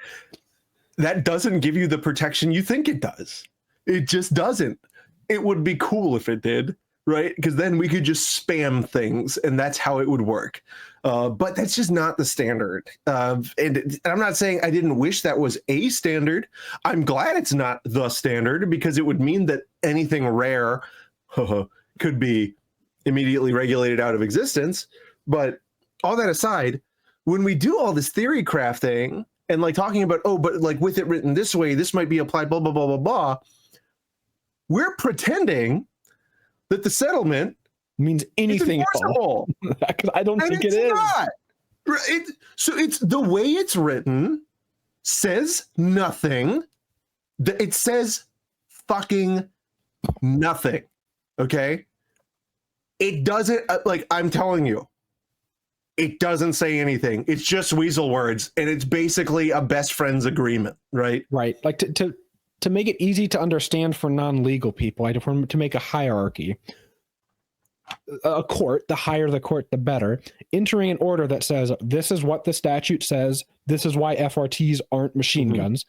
Speaker 1: that doesn't give you the protection you think it does. It just doesn't. It would be cool if it did, right? Because then we could just spam things, and that's how it would work. But that's just not the standard. And I'm not saying I didn't wish that was a standard. I'm glad it's not the standard, because it would mean that anything rare could be immediately regulated out of existence. But all that aside, when we do all this theory crafting and like talking about, but like with it written this way, this might be applied, blah, blah, blah, blah, blah, we're pretending that the settlement
Speaker 2: means anything. I don't think it is.
Speaker 1: Not. So it's the way it's written says nothing. It says fucking nothing. Okay. It doesn't, like, I'm telling you, it doesn't say anything. It's just weasel words, and it's basically a best friends agreement, right?
Speaker 2: Right. Like to make it easy to understand for non-legal people, to make a hierarchy. A court, the higher the court, the better. Entering an order that says, this is what the statute says, this is why FRTs aren't machine guns,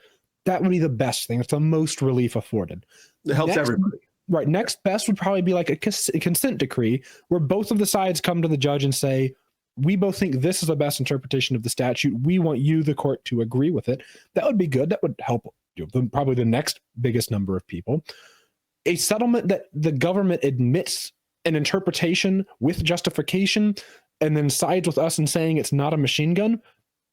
Speaker 2: that would be the best thing. It's the most relief afforded.
Speaker 1: It helps everybody.
Speaker 2: Right. Next best would probably be like a consent decree where both of the sides come to the judge and say, we both think this is the best interpretation of the statute. We want you, the court, to agree with it. That would be good. That would help probably the next biggest number of people. A settlement that the government admits an interpretation with justification and then sides with us in saying it's not a machine gun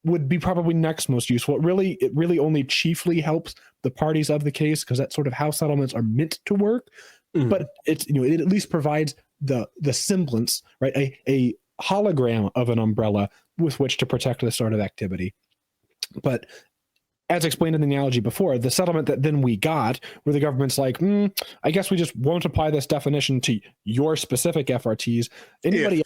Speaker 2: would be probably next most useful. It really only chiefly helps the parties of the case, because that's sort of how settlements are meant to work. But it's, it at least provides the semblance, right? A hologram of an umbrella with which to protect this sort of activity. But as explained in the analogy before, the settlement that then we got, where the government's like, I guess we just won't apply this definition to your specific FRTs. Anybody,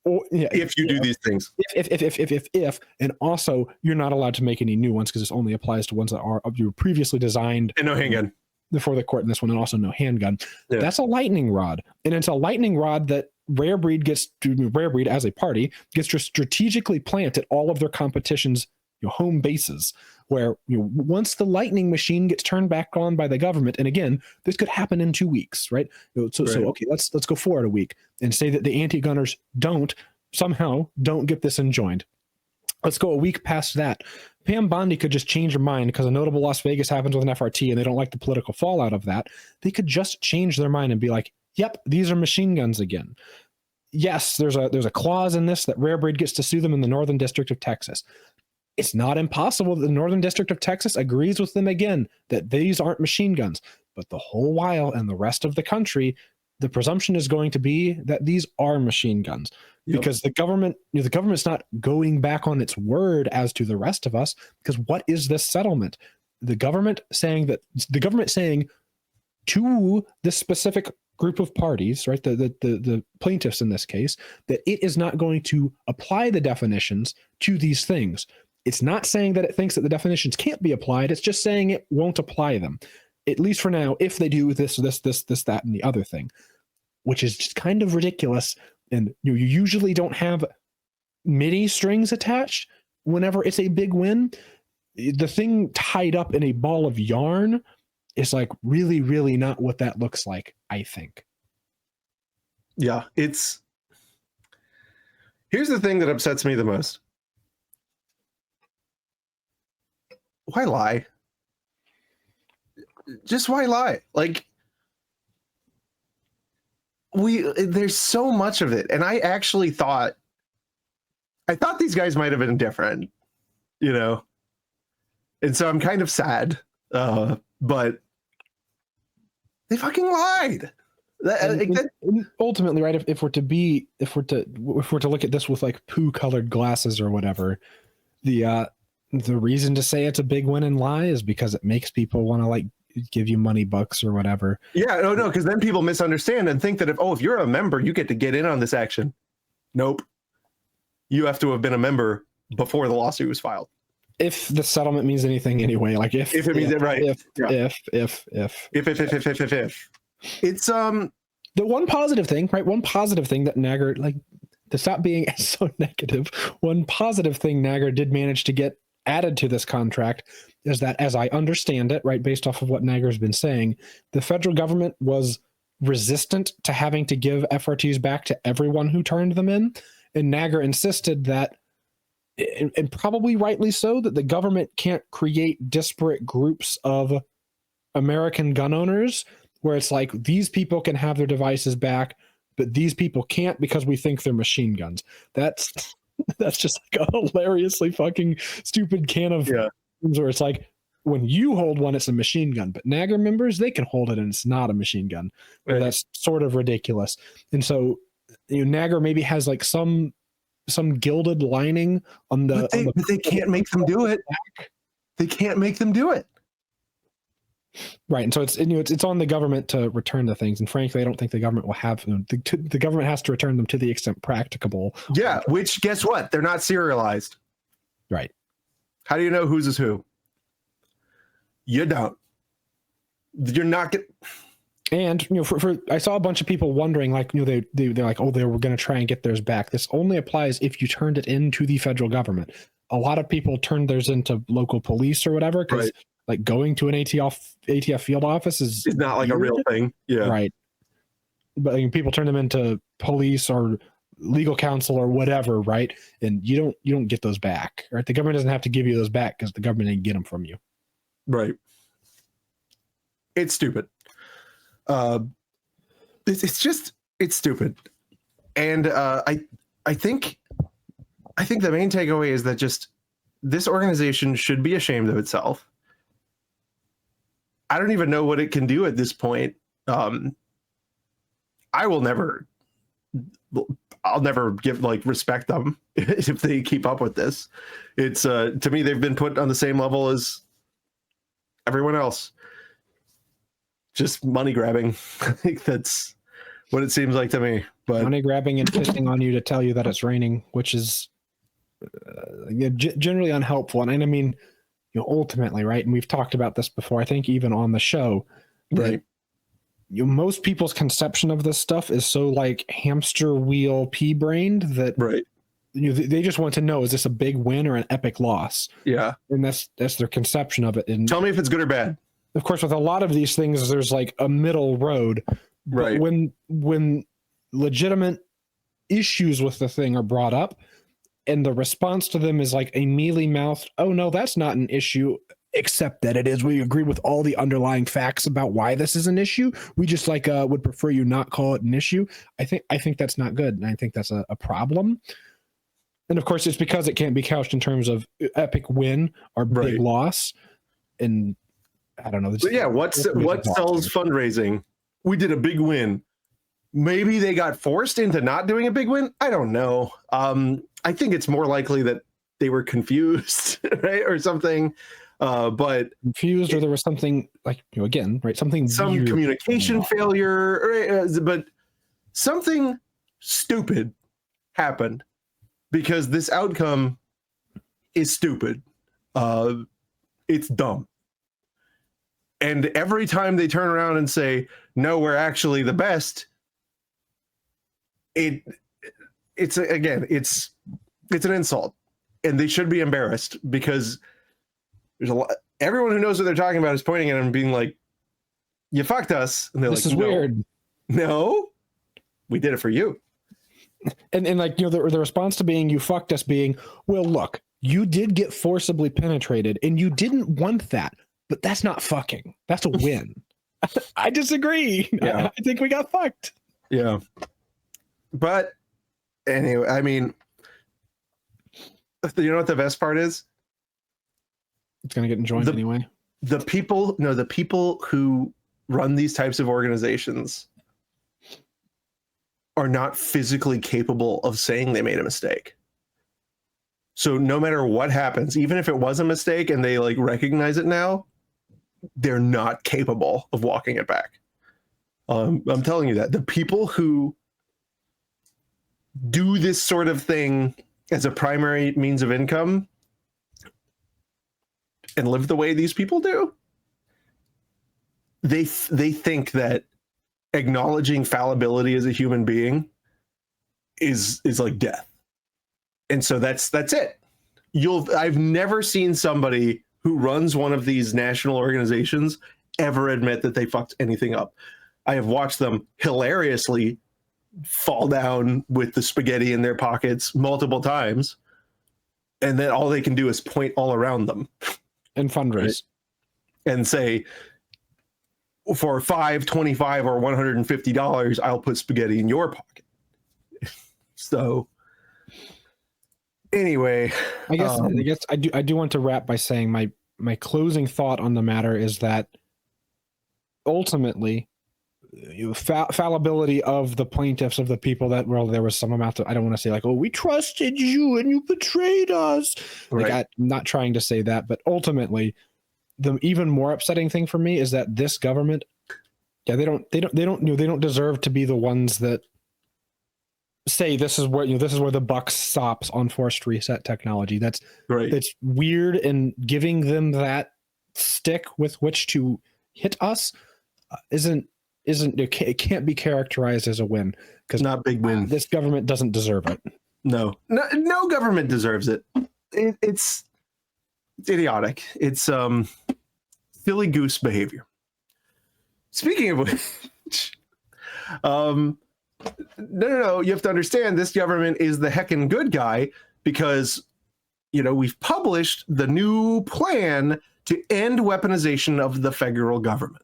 Speaker 1: if you do these things,
Speaker 2: if, and also you're not allowed to make any new ones because this only applies to ones that are you were previously designed.
Speaker 1: And no handgun
Speaker 2: before the court in this one, and also no handgun. Yeah. That's a lightning rod, and it's a lightning rod that Rare Breed as a party gets to strategically plant at all of their competitions' home bases, where once the lightning machine gets turned back on by the government, and again, this could happen in 2 weeks, right? So okay, let's go forward a week and say that the anti-gunners don't get this enjoined. Let's go a week past that. Pam Bondi could just change her mind because a notable Las Vegas happens with an FRT and they don't like the political fallout of that. They could just change their mind and be like, yep, these are machine guns again. Yes, there's a clause in this that Rare Breed gets to sue them in the Northern District of Texas. It's not impossible that the Northern District of Texas agrees with them again that these aren't machine guns. But the whole while and the rest of the country, the presumption is going to be that these are machine guns.
Speaker 1: Yep.
Speaker 2: because the government's not going back on its word as to the rest of us. Because what is this settlement? The government saying to this specific group of parties, right? The plaintiffs in this case, that it is not going to apply the definitions to these things. It's not saying that it thinks that the definitions can't be applied. It's just saying it won't apply them, at least for now, if they do this, that, and the other thing, which is just kind of ridiculous. And you usually don't have many strings attached whenever it's a big win. The thing tied up in a ball of yarn is like really, really not what that looks like, I think.
Speaker 1: Yeah, here's the thing that upsets me the most. Why lie? Just why lie? Like, there's so much of it. And I actually thought these guys might have been different, you know? And so I'm kind of sad. But they fucking lied.
Speaker 2: And ultimately, right? If we're to look at this with like poo-colored glasses or whatever, the reason to say it's a big win and lie is because it makes people want to like give you money bucks or whatever.
Speaker 1: Yeah, no, because then people misunderstand and think that if you're a member, you get to get in on this action. Nope. You have to have been a member before the lawsuit was filed.
Speaker 2: If the settlement means anything anyway, like if
Speaker 1: it means it, right.
Speaker 2: If.
Speaker 1: It's
Speaker 2: the one positive thing, right? One positive thing that NAGR, like, to stop being so negative, one positive thing NAGR did manage to get added to this contract is that, as I understand it, right, based off of what NAGR has been saying, the federal government was resistant to having to give FRTs back to everyone who turned them in. And NAGR insisted that, and probably rightly so, that the government can't create disparate groups of American gun owners where it's like these people can have their devices back, but these people can't because we think they're machine guns. That's just like a hilariously fucking stupid can of worms where it's like, when you hold one, it's a machine gun, but NAGR members, they can hold it and it's not a machine gun. Right. That's sort of ridiculous. And so, NAGR maybe has like some gilded lining on the.
Speaker 1: But they can't make them do it. They can't make them do it.
Speaker 2: Right, and so it's on the government to return the things, and frankly, I don't think the government will have them. The government has to return them to the extent practicable.
Speaker 1: Yeah, which guess what? They're not serialized.
Speaker 2: Right.
Speaker 1: How do you know whose is who? You don't. You're not getting.
Speaker 2: And for I saw a bunch of people wondering, like, they're like, oh, they were going to try and get theirs back. This only applies if you turned it into the federal government. A lot of people turned theirs into local police or whatever, because like going to an ATF field office is
Speaker 1: not like weird. A real thing. Yeah.
Speaker 2: Right. But people turn them into police or legal counsel or whatever, right? And you don't get those back, right? The government doesn't have to give you those back because the government didn't get them from you.
Speaker 1: Right. It's stupid. It's stupid. And I think the main takeaway is that just this organization should be ashamed of itself. I don't even know what it can do at this point. I'll never respect them if they keep up with this. It's to me, they've been put on the same level as everyone else. Just money grabbing. I think that's what it seems like to me. But
Speaker 2: money grabbing and pissing on you to tell you that it's raining, which is generally unhelpful. And I mean, ultimately, right? And we've talked about this before, I think even on the show,
Speaker 1: right?
Speaker 2: Most people's conception of this stuff is so like hamster wheel pea-brained that
Speaker 1: right.
Speaker 2: They just want to know, is this a big win or an epic loss?
Speaker 1: Yeah.
Speaker 2: And that's their conception of it. And
Speaker 1: tell me if it's good or bad.
Speaker 2: Of course, with a lot of these things, there's like a middle road.
Speaker 1: Right.
Speaker 2: But when legitimate issues with the thing are brought up, and the response to them is like a mealy-mouthed, oh no, that's not an issue, except that it is. We agree with all the underlying facts about why this is an issue. We just would prefer you not call it an issue. I think that's not good, and I think that's a problem. And of course, it's because it can't be couched in terms of epic win or big loss. And I don't know.
Speaker 1: But yeah, what sells fundraising? We did a big win. Maybe they got forced into not doing a big win. I don't know. I think it's more likely that they were confused, right, or something. But
Speaker 2: confused, or there was something like, again, right, something
Speaker 1: some
Speaker 2: weird
Speaker 1: communication failure, right? But something stupid happened because this outcome is stupid. It's dumb. And every time they turn around and say, no, we're actually the best, it's an insult, and they should be embarrassed, because there's a lot. Everyone who knows what they're talking about is pointing at them and being like, you fucked us. And they're
Speaker 2: this
Speaker 1: like,
Speaker 2: is weird.
Speaker 1: No, we did it for you.
Speaker 2: And like, the response to being, you fucked us, being, well, look, you did get forcibly penetrated and you didn't want that, but that's not fucking. That's a win. I disagree.
Speaker 1: Yeah.
Speaker 2: I think we got fucked.
Speaker 1: Yeah. But anyway, I mean, you know what the best part is?
Speaker 2: It's going to get enjoyed anyway.
Speaker 1: The people who run these types of organizations are not physically capable of saying they made a mistake. So no matter what happens, even if it was a mistake and they like recognize it now, they're not capable of walking it back. I'm telling you that the people who do this sort of thing as a primary means of income and live the way these people do, they think that acknowledging fallibility as a human being is like death. And so that's it. I've never seen somebody who runs one of these national organizations ever admit that they fucked anything up. I have watched them hilariously fall down with the spaghetti in their pockets multiple times, and then all they can do is point all around them
Speaker 2: and fundraise, right?
Speaker 1: And say, for $5, $25, or $150, I'll put spaghetti in your pocket. So anyway,
Speaker 2: I guess I do want to wrap by saying my closing thought on the matter is that ultimately, fallibility of the plaintiffs, of the people that, well, there was some amount of, I don't want to say like, oh, we trusted you and you betrayed us. Like,
Speaker 1: right.
Speaker 2: I'm not trying to say that, but ultimately, the even more upsetting thing for me is that this government, they don't deserve to be the ones that say this is where the buck stops on forced reset technology. That's
Speaker 1: right.
Speaker 2: That's weird, and giving them that stick with which to hit us it can't be characterized as a win, because
Speaker 1: not big win.
Speaker 2: This government doesn't deserve it. No
Speaker 1: government deserves it. It's idiotic. It's silly goose behavior. Speaking of which, no, you have to understand, this government is the heckin' good guy, because we've published the new plan to end weaponization of the federal government.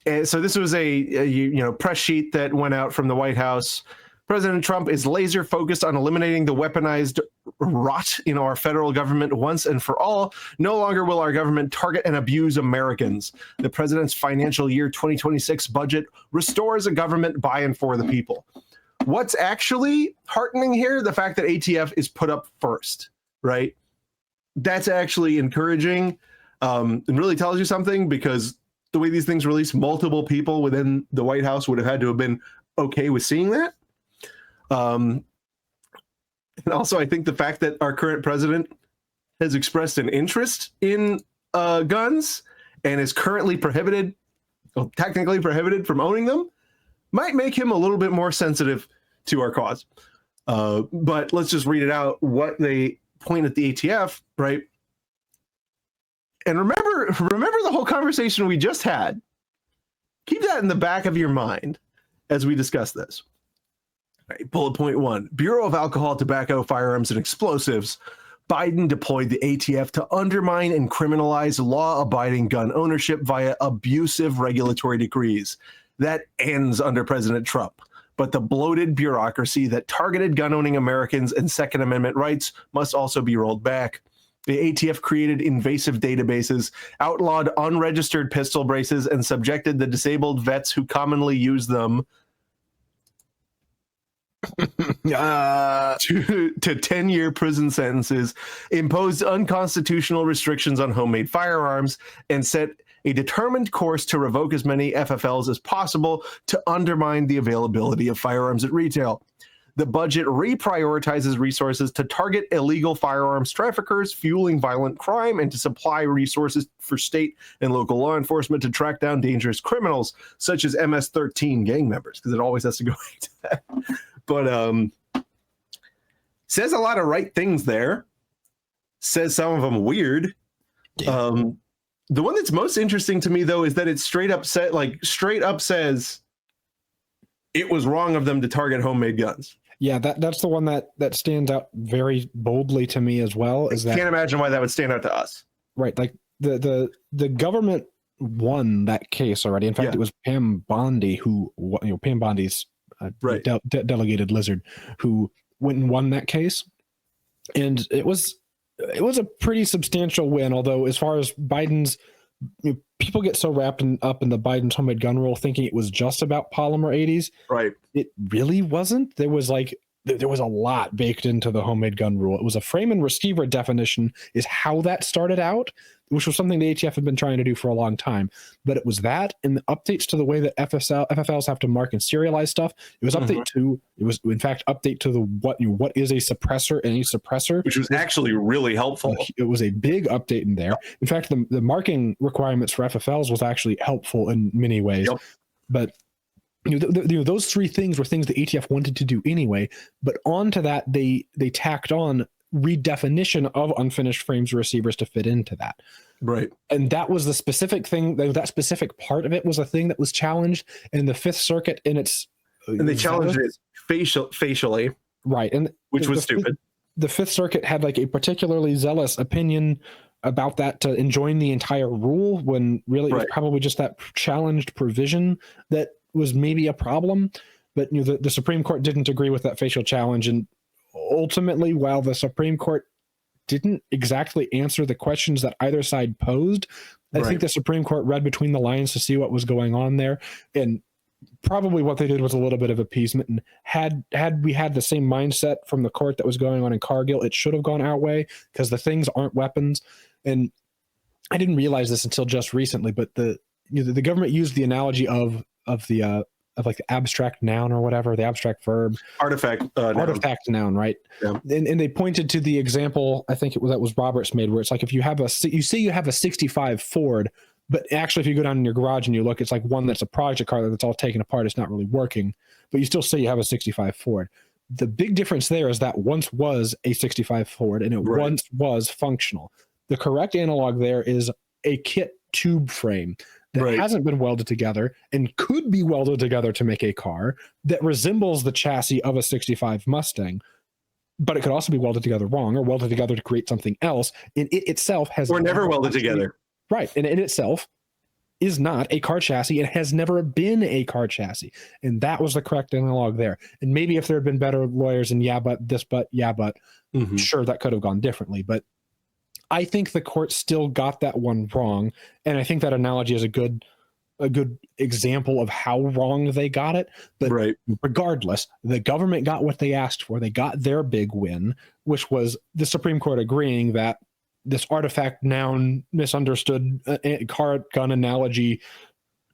Speaker 1: And so this was a press sheet that went out from the White House. President Trump is laser focused on eliminating the weaponized rot in our federal government once and for all. No longer will our government target and abuse Americans. The president's financial year 2026 budget restores a government by and for the people. What's actually heartening here, the fact that ATF is put up first, right? That's actually encouraging, and really tells you something, because the way these things release, multiple people within the White House would have had to have been okay with seeing that. And also, I think the fact that our current president has expressed an interest in guns and is currently technically prohibited from owning them, might make him a little bit more sensitive to our cause. But let's just read it out, what they point at the ATF, right? And remember the whole conversation we just had. Keep that in the back of your mind as we discuss this. All right, bullet point 1, Bureau of Alcohol, Tobacco, Firearms, and Explosives. Biden deployed the ATF to undermine and criminalize law-abiding gun ownership via abusive regulatory decrees. That ends under President Trump. But the bloated bureaucracy that targeted gun-owning Americans and Second Amendment rights must also be rolled back. The ATF created invasive databases, outlawed unregistered pistol braces, and subjected the disabled vets who commonly use them to 10-year prison sentences, imposed unconstitutional restrictions on homemade firearms, and set a determined course to revoke as many FFLs as possible to undermine the availability of firearms at retail. The budget reprioritizes resources to target illegal firearms traffickers, fueling violent crime, and to supply resources for state and local law enforcement to track down dangerous criminals, such as MS-13 gang members, because it always has to go back to that. But says a lot of right things there. Says some of them weird. Yeah. The one that's most interesting to me, though, is that it straight up says it was wrong of them to target homemade guns.
Speaker 2: Yeah, that's the one that stands out very boldly to me as well. I
Speaker 1: can't imagine why that would stand out to us.
Speaker 2: Right, like the government won that case already. In fact, It was Pam Bondi who, Pam Bondi's delegated lizard, who went and won that case, and it was a pretty substantial win. Although, as far as Biden's, people get so wrapped up in the Biden's homemade gun rule, thinking it was just about polymer 80s. Right. It really wasn't. There was a lot baked into the homemade gun rule. It was a frame and receiver definition is how that started out, which was something the ATF had been trying to do for a long time. But it was that and the updates to the way that FFLs have to mark and serialize stuff. It was update to the what is a suppressor and a suppressor,
Speaker 1: which was actually really helpful.
Speaker 2: It was a big update in there. In fact, the marking requirements for FFLs was actually helpful in many ways. Yep. But those three things were things the ATF wanted to do anyway, but onto that they tacked on redefinition of unfinished frames receivers to fit into that.
Speaker 1: Right.
Speaker 2: And that was the specific thing, that specific part of it was a thing that was challenged in the Fifth Circuit and
Speaker 1: they challenged it facially.
Speaker 2: Right. And
Speaker 1: which was stupid.
Speaker 2: The Fifth Circuit had a particularly zealous opinion about that to enjoin the entire rule when really it was probably just that challenged provision that was maybe a problem. But the Supreme Court didn't agree with that facial challenge, and ultimately, while the Supreme Court didn't exactly answer the questions that either side posed, I think the Supreme Court read between the lines to see what was going on there, and probably what they did was a little bit of appeasement. And had we had the same mindset from the court that was going on in Cargill, it should have gone our way, because the things aren't weapons. And I didn't realize this until just recently, but the government used the analogy of the abstract noun or whatever, the abstract verb, artifact noun, right? Yeah. And they pointed to the example, I think that was Roberts made, where it's like if you have a 65 Ford, but actually if you go down in your garage and you look, it's like one that's a project car that's all taken apart, it's not really working, but you still say you have a 65 Ford. The big difference there is that once was a 65 Ford and it once was functional. The correct analog there is a kit tube frame that hasn't been welded together and could be welded together to make a car that resembles the chassis of a 65 Mustang, but it could also be welded together wrong or welded together to create something else. And it itself has
Speaker 1: never welded together.
Speaker 2: Right. And it itself is not a car chassis. It has never been a car chassis. And that was the correct analog there. And maybe if there had been better lawyers and sure, that could have gone differently. But I think the court still got that one wrong, and I think that analogy is a good example of how wrong they got it. But regardless, the government got what they asked for. They got their big win, which was the Supreme Court agreeing that this artifact noun misunderstood car gun analogy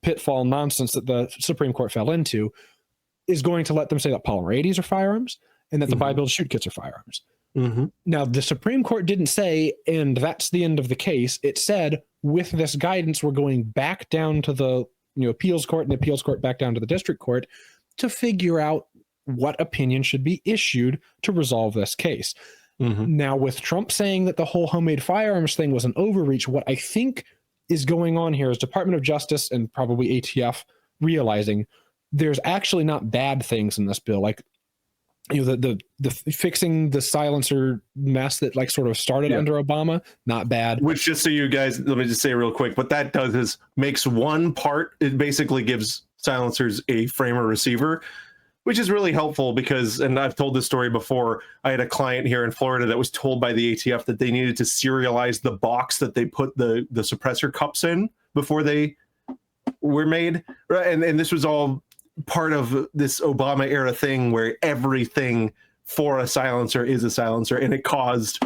Speaker 2: pitfall nonsense that the Supreme Court fell into is going to let them say that polymer 80s are firearms and that the buy-build shoot kits are firearms. Now, the Supreme Court didn't say, and that's the end of the case. It said, with this guidance, we're going back down to the appeals court, and the appeals court back down to the district court to figure out what opinion should be issued to resolve this case. Now, with Trump saying that the whole homemade firearms thing was an overreach, what I think is going on here is Department of Justice and probably ATF realizing there's actually not bad things in this bill, like the fixing the silencer mess that sort of started under Obama, not bad.
Speaker 1: Which, just so you guys, let me just say real quick, what that does is makes one part, it basically gives silencers a frame or receiver, which is really helpful because, and I've told this story before, I had a client here in Florida that was told by the ATF that they needed to serialize the box that they put the suppressor cups in before they were made. Right. And this was all part of this Obama era thing where everything for a silencer is a silencer, and it caused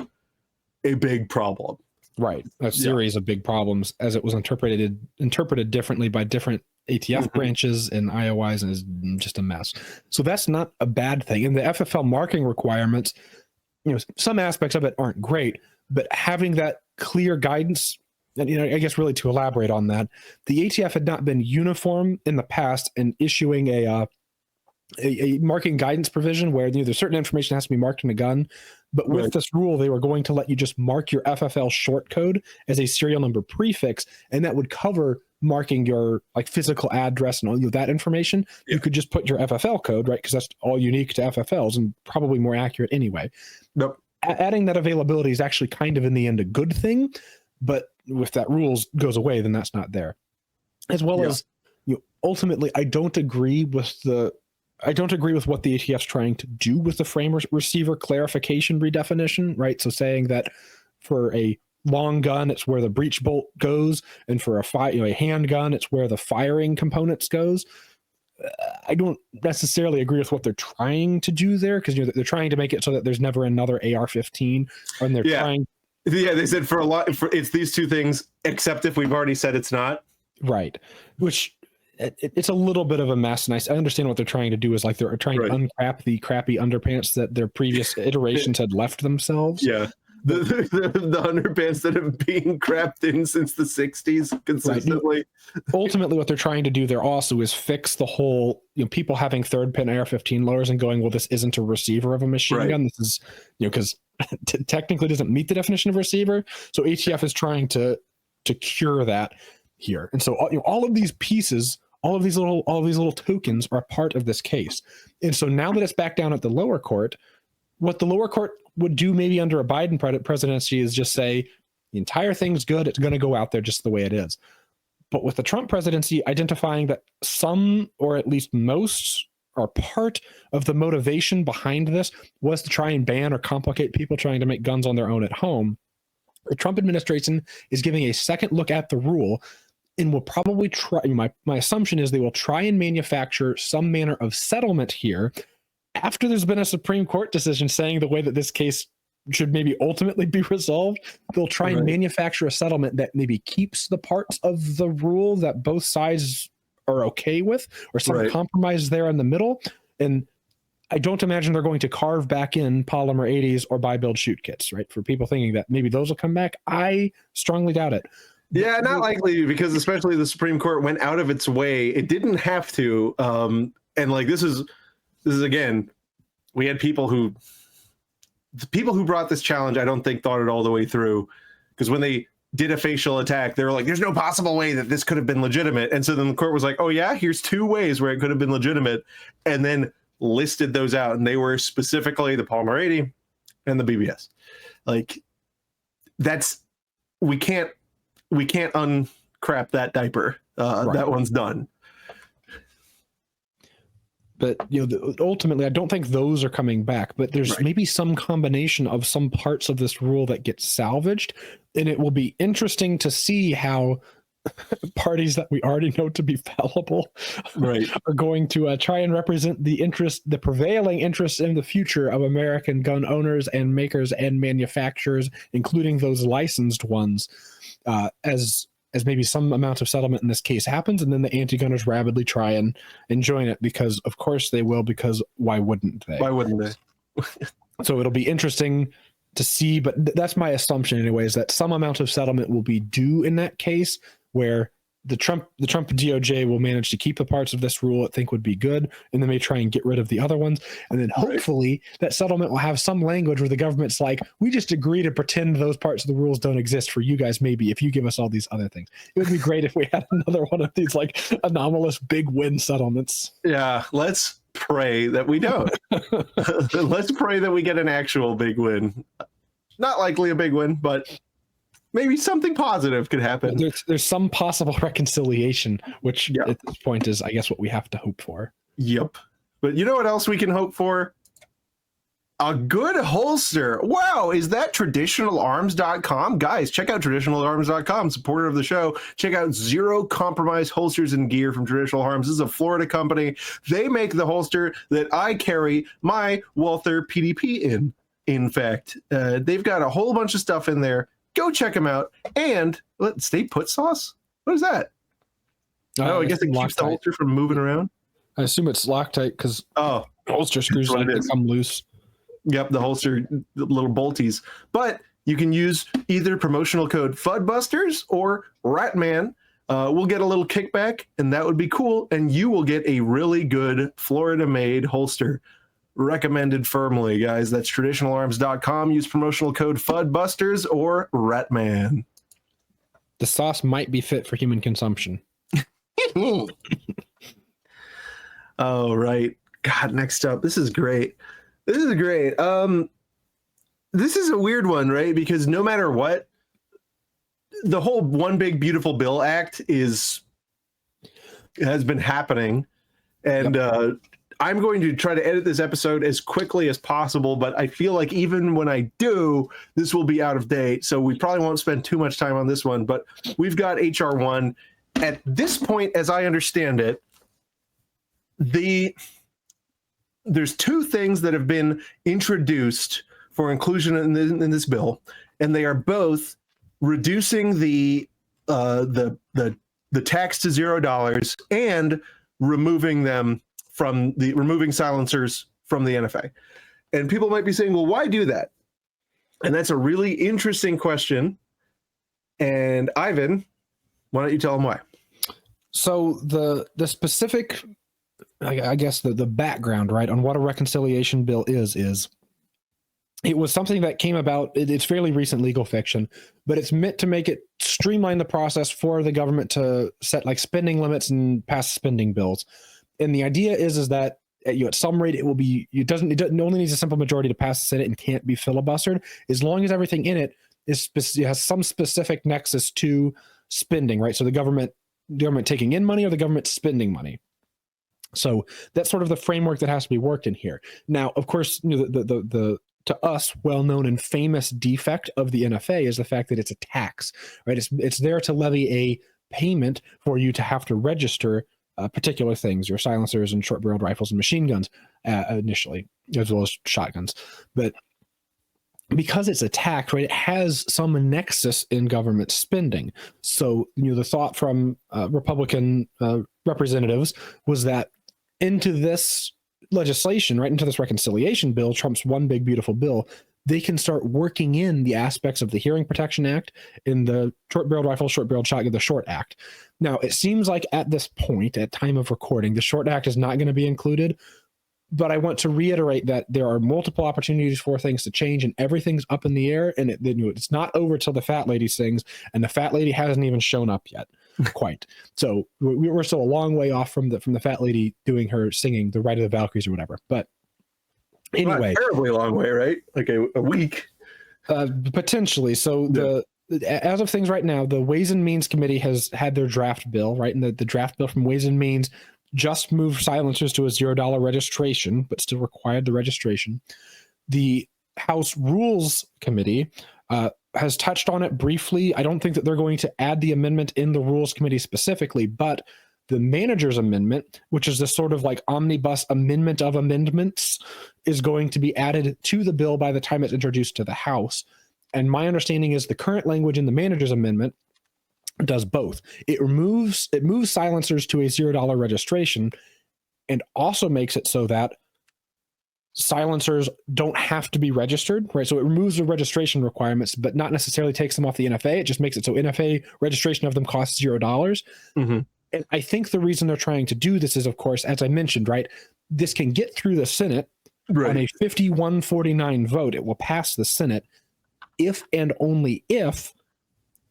Speaker 1: a big problem.
Speaker 2: Right. A series of big problems as it was interpreted differently by different ATF branches and IOIs, and is just a mess. So that's not a bad thing. And the FFL marking requirements, some aspects of it aren't great, but having that clear guidance, and I guess really to elaborate on that, the ATF had not been uniform in the past in issuing a marking guidance provision where there's certain information has to be marked in a gun. But with this rule, they were going to let you just mark your FFL short code as a serial number prefix, and that would cover marking your physical address and all that information. You could just put your FFL code, right? Because that's all unique to FFLs and probably more accurate anyway.
Speaker 1: Nope.
Speaker 2: Adding that availability is actually kind of in the end a good thing, but if that rules goes away, then that's not there. As well as ultimately, I don't agree with what the ATF's trying to do with the frame receiver clarification redefinition, right? So saying that for a long gun, it's where the breech bolt goes, and for a handgun, it's where the firing components goes. I don't necessarily agree with what they're trying to do there, because they're trying to make it so that there's never another AR-15, and they're trying.
Speaker 1: Yeah, they said for it's these two things, except if we've already said it's not.
Speaker 2: Right, which. It's a little bit of a mess, and I understand what they're trying to do is they're trying to uncrap the crappy underpants that their previous iterations had left themselves. Yeah, the
Speaker 1: underpants that have been crapped in since the 60s consistently.
Speaker 2: Right. Ultimately, what they're trying to do there also is fix the whole people having third pin AR-15 loaders and going, well, this isn't a receiver of a machine gun. This is because technically doesn't meet the definition of receiver. So ATF is trying to cure that here, and so all of these pieces. All of these little tokens are part of this case. And so now that it's back down at the lower court, what the lower court would do maybe under a Biden presidency is just say, the entire thing's good. It's going to go out there just the way it is. But with the Trump presidency, identifying that some, or at least most, are part of the motivation behind this was to try and ban or complicate people trying to make guns on their own at home. The Trump administration is giving a second look at the rule and will probably try, my assumption is they will try and manufacture some manner of settlement here after there's been a Supreme Court decision saying the way that this case should maybe ultimately be resolved. They'll try and manufacture a settlement that maybe keeps the parts of the rule that both sides are okay with, or some compromise there in the middle. And I don't imagine they're going to carve back in polymer 80s or buy build shoot kits, right? For people thinking that maybe those will come back, I strongly doubt it.
Speaker 1: Yeah, not likely, because especially the Supreme Court went out of its way. It didn't have to. And this is again, we had the people who brought this challenge, I don't think thought it all the way through, because when they did a facial attack, they were like, there's no possible way that this could have been legitimate. And so then the court was like, oh yeah, here's two ways where it could have been legitimate, and then listed those out. And they were specifically the polymer 80 and the BBS. We can't uncrap that diaper. That one's done.
Speaker 2: But ultimately, I don't think those are coming back. But there's maybe some combination of some parts of this rule that gets salvaged, and it will be interesting to see how parties that we already know to be fallible are going to try and represent the prevailing interests in the future of American gun owners and makers and manufacturers, including those licensed ones, as maybe some amount of settlement in this case happens, and then the anti-gunners rapidly try and join it, because of course they will, because why wouldn't they? So it'll be interesting to see, but that's my assumption anyways, that some amount of settlement will be due in that case, where the Trump DOJ will manage to keep the parts of this rule it think would be good, and then may try and get rid of the other ones. And then hopefully that settlement will have some language where the government's like, we just agree to pretend those parts of the rules don't exist for you guys, maybe, if you give us all these other things. It would be great if we had another one of these anomalous big win settlements.
Speaker 1: Yeah, let's pray that we don't. Let's pray that we get an actual big win. Not likely a big win, but maybe something positive could happen.
Speaker 2: There's some possible reconciliation, which at this point is, I guess, what we have to hope for.
Speaker 1: Yep. But you know what else we can hope for? A good holster. Wow, is that traditionalarms.com? Guys, check out traditionalarms.com, supporter of the show. Check out Zero Compromise holsters and gear from Traditional Arms. This is a Florida company. They make the holster that I carry my Walther PDP in. In fact, they've got a whole bunch of stuff in there. Go check them out. And stay put sauce? What is that? I guess it keeps the holster from moving around.
Speaker 2: I assume it's Loctite because holster screws like they come loose.
Speaker 1: Yep, the holster, the little bolties. But you can use either promotional code FUDBusters or Ratman. We'll get a little kickback, and that would be cool. And you will get a really good Florida-made holster. Recommended firmly, guys. That's traditionalarms.com. Use promotional code FUDBusters or Ratman.
Speaker 2: The sauce might be fit for human consumption.
Speaker 1: Oh, right. God, next up. This is great. This is great. This is a weird one, right? Because no matter what, the whole One Big Beautiful Bill Act has been happening. And I'm going to try to edit this episode as quickly as possible, but I feel like even when I do, this will be out of date. So we probably won't spend too much time on this one, but we've got HR 1. At this point, as I understand it, there's two things that have been introduced for inclusion in this bill, and they are both reducing the tax to $0 and removing silencers from the NFA. And people might be saying, well, why do that? And that's a really interesting question. And Ivan, why don't you tell them why?
Speaker 2: So the specific, I guess the background, right, on what a reconciliation bill is it was something that came about. It's fairly recent legal fiction, but it's meant to make it streamline the process for the government to set like spending limits and pass spending bills. And the idea is that at some rate it will be, it only needs a simple majority to pass the Senate and can't be filibustered as long as everything in it has some specific nexus to spending, right? So the government taking in money or the government spending money. So that's sort of the framework that has to be worked in here. Now, of course, the to us well-known and famous defect of the NFA is the fact that it's a tax, right? It's there to levy a payment for you to have to register particular things, your silencers and short-barreled rifles and machine guns initially, as well as shotguns. But because it's a tax, right, it has some nexus in government spending. So, the thought from Republican representatives was that into this legislation, right, into this reconciliation bill, Trump's One Big Beautiful Bill, they can start working in the aspects of the Hearing Protection Act, in the short-barreled rifle, short-barreled shotgun, the SHORT Act. Now, it seems like at this point, at time of recording, the SHORT Act is not going to be included, but I want to reiterate that there are multiple opportunities for things to change, and everything's up in the air, and it's not over till the fat lady sings, and the fat lady hasn't even shown up yet, quite. So we're still a long way off from the fat lady doing her singing "The Ride of the Valkyries" or whatever. But anyway,
Speaker 1: not terribly long way, right? Like a week,
Speaker 2: potentially. So as of things right now, the Ways and Means Committee has had their draft bill, right, and the draft bill from Ways and Means just moved silencers to a $0 registration, but still required the registration. The House Rules Committee has touched on it briefly. I don't think that they're going to add the amendment in the Rules Committee specifically, but the manager's amendment, which is this sort of like omnibus amendment of amendments, is going to be added to the bill by the time it's introduced to the House. And my understanding is the current language in the manager's amendment does both. It moves silencers to a $0 registration and also makes it so that silencers don't have to be registered, right? So it removes the registration requirements, but not necessarily takes them off the NFA. It just makes it so NFA registration of them costs $0. Mm-hmm. And I think the reason they're trying to do this is, of course, as I mentioned, right, this can get through the Senate on a 51-49 vote. It will pass the Senate if and only if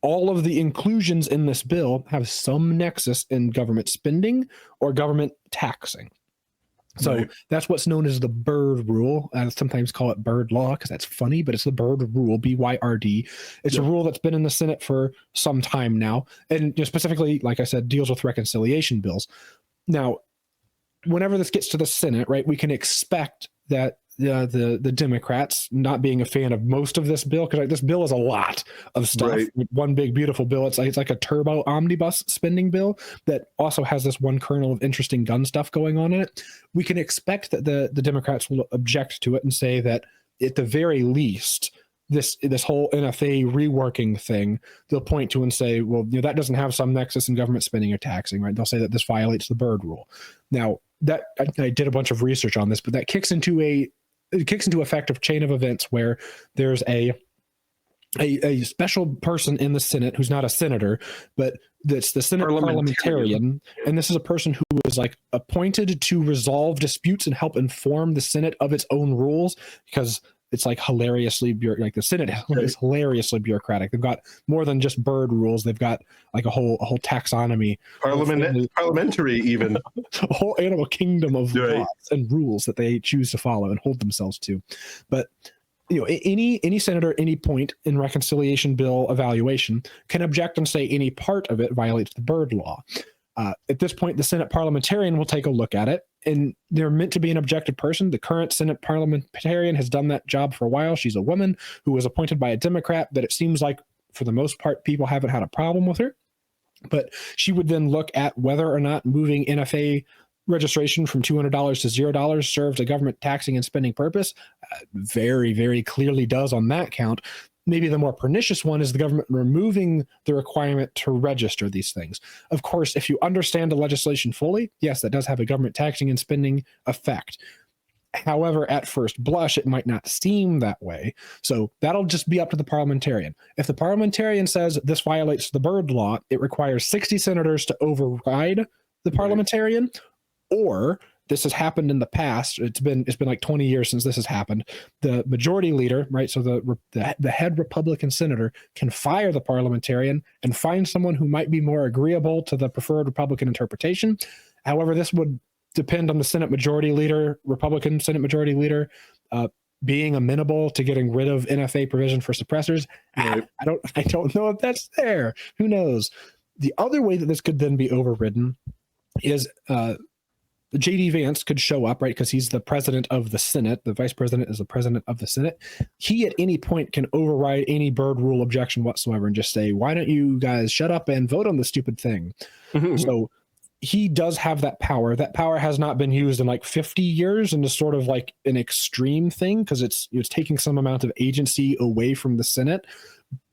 Speaker 2: all of the inclusions in this bill have some nexus in government spending or government taxing. So that's what's known as the Byrd rule. I sometimes call it Byrd law because that's funny, but it's the Byrd rule, BYRD. It's a rule that's been in the Senate for some time now. And specifically, like I said, deals with reconciliation bills. Now, whenever this gets to the Senate, right, we can expect that the Democrats, not being a fan of most of this bill, because like, this bill is a lot of stuff.
Speaker 1: Right.
Speaker 2: One big beautiful bill. It's like a turbo omnibus spending bill that also has this one kernel of interesting gun stuff going on in it. We can expect that the Democrats will object to it and say that at the very least, this whole NFA reworking thing, they'll point to and say, well, that doesn't have some nexus in government spending or taxing, right? They'll say that this violates the Byrd rule. Now, that I did a bunch of research on this, but that kicks into effect of chain of events where there's a special person in the Senate who's not a senator, but that's the Senate parliamentarian. And this is a person who is like appointed to resolve disputes and help inform the Senate of its own rules, because it's like hilariously like the Senate is hilariously bureaucratic. They've got more than just Byrd rules. They've got like a whole taxonomy,
Speaker 1: parliamentary even,
Speaker 2: a whole animal kingdom of laws and rules that they choose to follow and hold themselves to. But any senator, any point in reconciliation bill evaluation can object and say any part of it violates the Byrd law. At this point, the Senate parliamentarian will take a look at it, and they're meant to be an objective person. The current Senate parliamentarian has done that job for a while. She's a woman who was appointed by a Democrat, but it seems like for the most part, people haven't had a problem with her. But she would then look at whether or not moving NFA registration from $200 to $0 serves a government taxing and spending purpose. Very, very clearly does on that count. Maybe the more pernicious one is the government removing the requirement to register these things. Of course, if you understand the legislation fully, yes, that does have a government taxing and spending effect. However, at first blush, it might not seem that way. So that'll just be up to the parliamentarian. If the parliamentarian says this violates the Byrd law, it requires 60 senators to override the parliamentarian, or this has happened in the past. It's been like 20 years since this has happened. The majority leader, right? So the head Republican senator can fire the parliamentarian and find someone who might be more agreeable to the preferred Republican interpretation. However, this would depend on the Senate majority leader, Republican Senate majority leader, being amenable to getting rid of NFA provision for suppressors. Right. I don't know if that's there. Who knows? The other way that this could then be overridden is J.D. Vance could show up, right? Because he's the president of the Senate. The vice president is the president of the Senate. He at any point can override any Byrd rule objection whatsoever and just say, why don't you guys shut up and vote on the stupid thing? So he does have that power. That power has not been used in like 50 years and is sort of like an extreme thing because it's taking some amount of agency away from the Senate.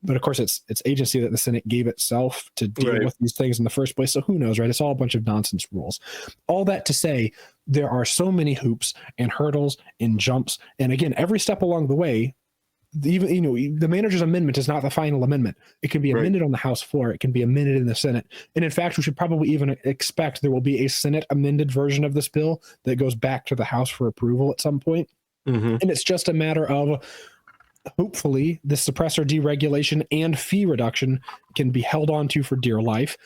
Speaker 2: But of course, it's agency that the Senate gave itself to deal with these things in the first place. So who knows, right? It's all a bunch of nonsense rules. All that to say, there are so many hoops and hurdles and jumps. And again, every step along the way, even the manager's amendment is not the final amendment. It can be amended on the House floor. It can be amended in the Senate. And in fact, we should probably even expect there will be a Senate amended version of this bill that goes back to the House for approval at some point. And it's just a matter of, hopefully, the suppressor deregulation and fee reduction can be held on to for dear life.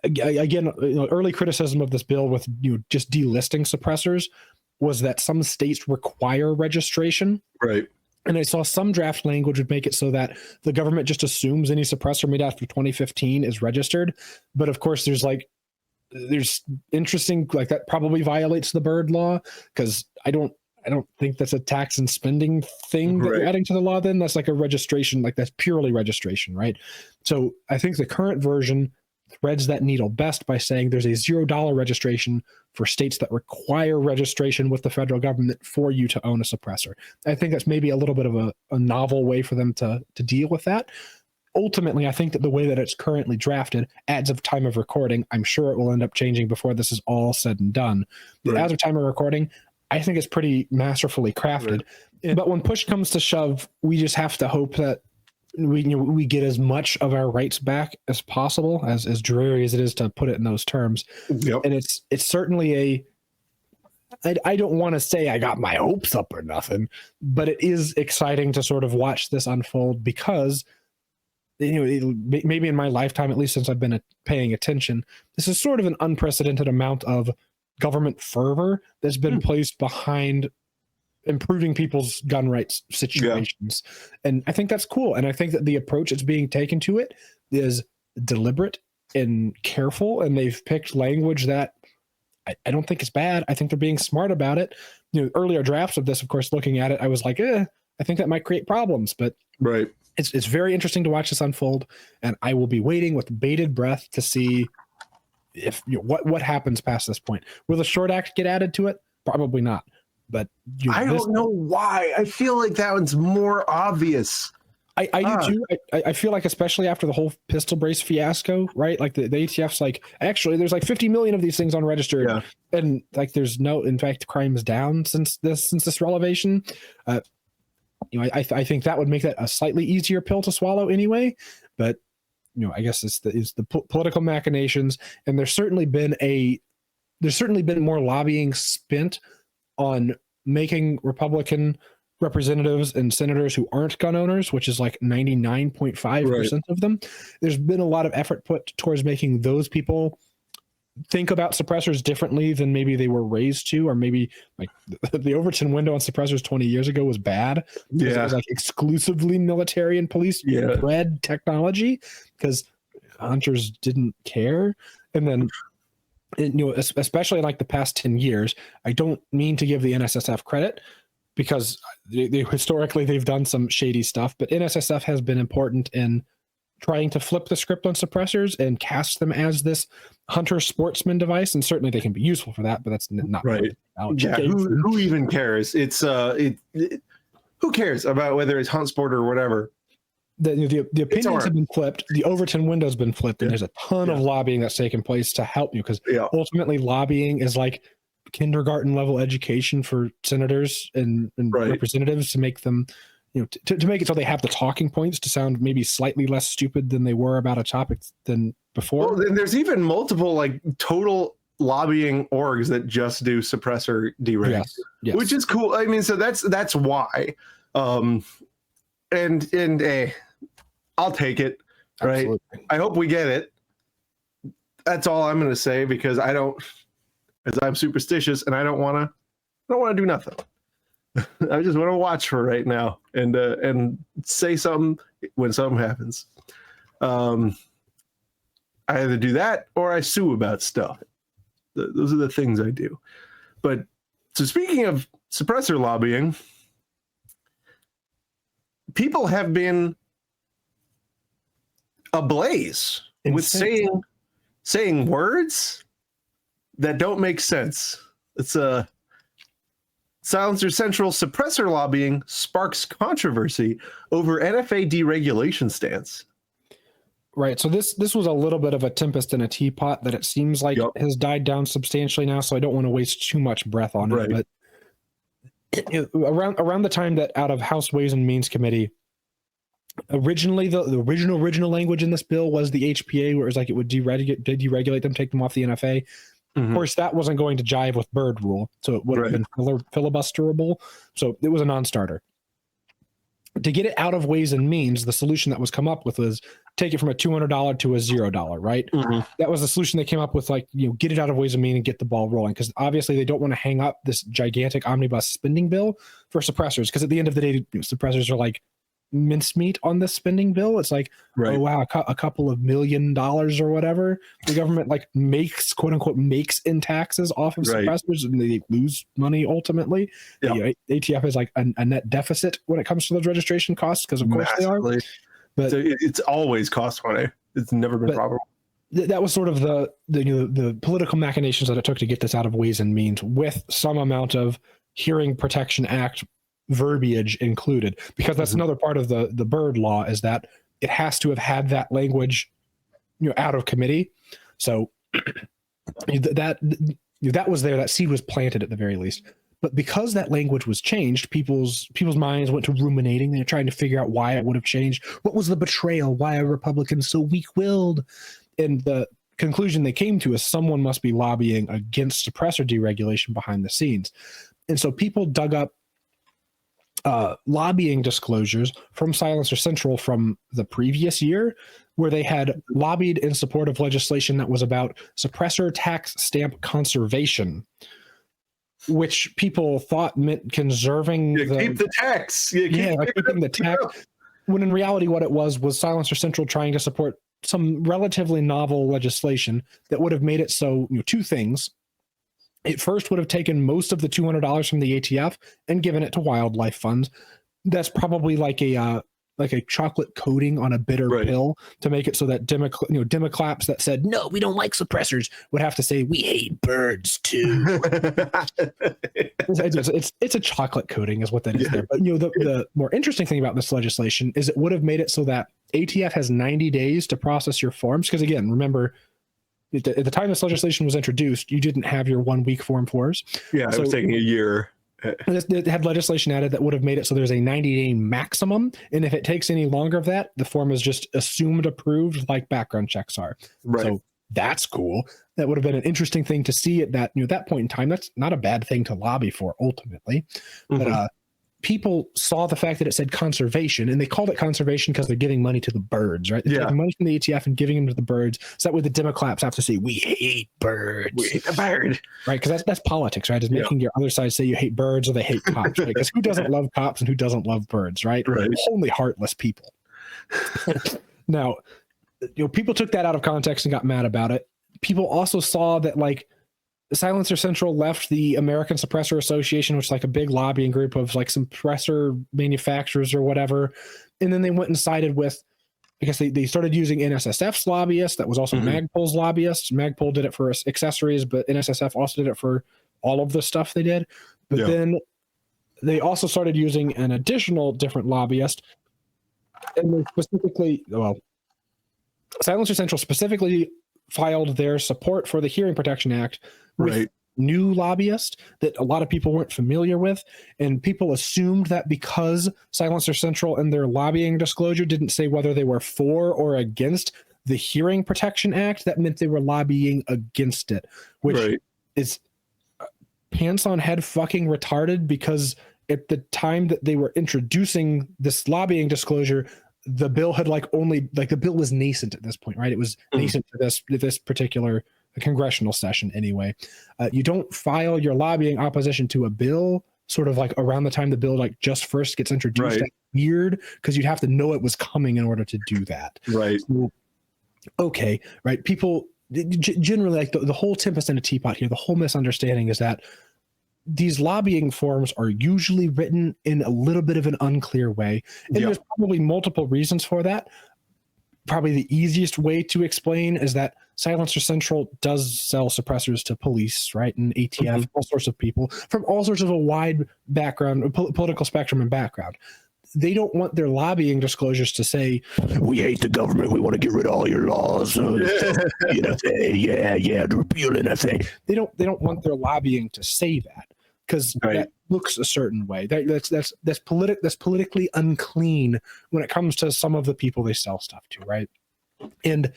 Speaker 2: Again, early criticism of this bill with just delisting suppressors was that some states require registration. Right. And I saw some draft language would make it so that the government just assumes any suppressor made after 2015 is registered. But of course, there's interesting, like that probably violates the Byrd law, because I don't think that's a tax and spending thing that you're adding to the law. Then that's like a registration, like that's purely registration, right? So I think the current version threads that needle best by saying there's a $0 registration for states that require registration with the federal government for you to own a suppressor. I think that's maybe a little bit of a novel way for them to deal with that. Ultimately, I think that the way that it's currently drafted, as of time of recording, I'm sure it will end up changing before this is all said and done. But as of time of recording, I think it's pretty masterfully crafted. But when push comes to shove, we just have to hope that we get as much of our rights back as possible, as dreary as it is to put it in those terms. And it's certainly I don't want to say I got my hopes up or nothing, but it is exciting to sort of watch this unfold because, maybe in my lifetime, at least since I've been paying attention, this is sort of an unprecedented amount of government fervor that's been placed behind improving people's gun rights situations. And I think that's cool. And I think that the approach that's being taken to it is deliberate and careful. And they've picked language that I don't think it's bad. I think they're being smart about it. Earlier drafts of this, of course, looking at it, I was like, I think that might create problems, but
Speaker 1: right.
Speaker 2: It's very interesting to watch this unfold, and I will be waiting with bated breath to see if what happens past this point. Will the Short Act get added to it? Probably not. But
Speaker 1: I don't know why. I feel like that one's more obvious.
Speaker 2: I do too. I feel like, especially after the whole pistol brace fiasco, right? Like the ATF's like, actually, there's like 50 million of these things unregistered, and like there's no, in fact, crime's down since this revelation. I think that would make that a slightly easier pill to swallow anyway. But I guess it's the political machinations, and there's certainly been more lobbying spent on making Republican representatives and senators who aren't gun owners, which is like 99.5% of them. There's been a lot of effort put towards making those people think about suppressors differently than maybe they were raised to, or maybe like the Overton window on suppressors 20 years ago was bad. It was like exclusively military and police bred technology because hunters didn't care. And then, especially in like the past 10 years, I don't mean to give the NSSF credit because they historically they've done some shady stuff, but NSSF has been important in trying to flip the script on suppressors and cast them as this hunter sportsman device, and certainly they can be useful for that, but that's not
Speaker 1: right. Who even cares? It's who cares about whether it's hunt sport or whatever?
Speaker 2: The opinions have been flipped. The Overton window's been flipped, and there's a ton of lobbying that's taken place to help you, because ultimately lobbying is like kindergarten level education for senators and representatives to make them, to make it so they have the talking points to sound maybe slightly less stupid than they were about a topic than before.
Speaker 1: Well, and there's even multiple like total lobbying orgs that just do suppressor dereg, which is cool. I mean, so that's why. And I'll take it. Right. Absolutely. I hope we get it. That's all I'm going to say, because I'm superstitious and I don't want to do nothing. I just want to watch for right now and say something when something happens. I either do that or I sue about stuff. Those are the things I do. But so speaking of suppressor lobbying, people have been ablaze with saying words that don't make sense. It's Silencer Central suppressor lobbying sparks controversy over NFA deregulation stance.
Speaker 2: Right. So this was a little bit of a tempest in a teapot that it seems like has died down substantially now. So I don't want to waste too much breath on it. But around the time that out of House Ways and Means Committee, originally the original language in this bill was the HPA, where it was like it would deregulate them, take them off the NFA. Of course, that wasn't going to jive with Byrd rule, so it would have been filibusterable. So it was a non-starter. To get it out of Ways and Means, the solution that was come up with was take it from a $200 to a $0, right? That was the solution they came up with, like, get it out of Ways and Means and get the ball rolling, because obviously they don't want to hang up this gigantic omnibus spending bill for suppressors, because at the end of the day, suppressors are like mincemeat on this spending bill. It's like, oh wow, a couple of $1 million or whatever the government like makes, quote unquote, makes in taxes off of suppressors, and they lose money ultimately. The ATF is like a net deficit when it comes to those registration costs, because of course they are. But
Speaker 1: it's always cost money. It's never been profitable.
Speaker 2: That was sort of the political machinations that it took to get this out of Ways and Means, with some amount of Hearing Protection Act verbiage included, because that's another part of the Byrd law, is that it has to have had that language out of committee. So that was there, that seed was planted at the very least. But because that language was changed, people's minds went to ruminating. They're trying to figure out why it would have changed. What was the betrayal? Why are Republicans so weak-willed? And the conclusion they came to is someone must be lobbying against suppressor deregulation behind the scenes. And so people dug up lobbying disclosures from Silencer Central from the previous year, where they had lobbied in support of legislation that was about suppressor tax stamp conservation, which people thought meant conserving
Speaker 1: keep the tax.
Speaker 2: Keeping the tax. When in reality, what it was Silencer Central trying to support some relatively novel legislation that would have made it so, two things. it first would have taken most of the $200 from the ATF and given it to wildlife funds. That's probably like a chocolate coating on a bitter pill to make it so that Democlats that said, no, we don't like suppressors would have to say, we hate birds too. It's a chocolate coating is what that is there. But the more interesting thing about this legislation is it would have made it so that ATF has 90 days to process your forms. Because again, remember, at the time this legislation was introduced, you didn't have your 1 week Form 4s.
Speaker 1: Yeah, so it was taking a year.
Speaker 2: It had legislation added that would have made it so there's a 90-day maximum, and if it takes any longer of that, the form is just assumed approved, like background checks are.
Speaker 1: Right.
Speaker 2: So that's cool. That would have been an interesting thing to see at that point in time. That's not a bad thing to lobby for ultimately, but people saw the fact that it said conservation, and they called it conservation because they're giving money to the birds, right? They're taking money from the ATF and giving them to the birds. So that way the Democrats have to say, we hate birds.
Speaker 1: We hate the bird.
Speaker 2: Right? Because that's politics, right? Is making your other side say you hate birds or they hate cops, right? Because who doesn't love cops and who doesn't love birds, right? Only heartless people. Now, people took that out of context and got mad about it. People also saw that, like, Silencer Central left the American Suppressor Association, which is like a big lobbying group of like some suppressor manufacturers or whatever. And then they went and sided with, I guess they started using NSSF's lobbyists. That was also Magpul's lobbyists. Magpul did it for accessories, but NSSF also did it for all of the stuff they did. But then they also started using an additional different lobbyist. And they specifically, Silencer Central specifically filed their support for the Hearing Protection Act with new lobbyists that a lot of people weren't familiar with, and people assumed that because Silencer Central and their lobbying disclosure didn't say whether they were for or against the Hearing Protection Act, that meant they were lobbying against it, which is pants on head fucking retarded, because at the time that they were introducing this lobbying disclosure, the bill had the bill was nascent at this point, right? It was nascent to this particular congressional session anyway. You don't file your lobbying opposition to a bill sort of like around the time the bill like just first gets introduced. That's weird, because you'd have to know it was coming in order to do that. Right. So, okay. Right. People generally, like the whole tempest in a teapot here, the whole misunderstanding is that these lobbying forms are usually written in a little bit of an unclear way. And there's probably multiple reasons for that. Probably the easiest way to explain is that Silencer Central does sell suppressors to police, right? And ATF, all sorts of people from all sorts of a wide background, political spectrum and background. They don't want their lobbying disclosures to say, we hate the government, we want to get rid of all your laws. NSA, repeal NSA. They don't want their lobbying to say that, because that looks a certain way. That's politically unclean when it comes to some of the people they sell stuff to, right? And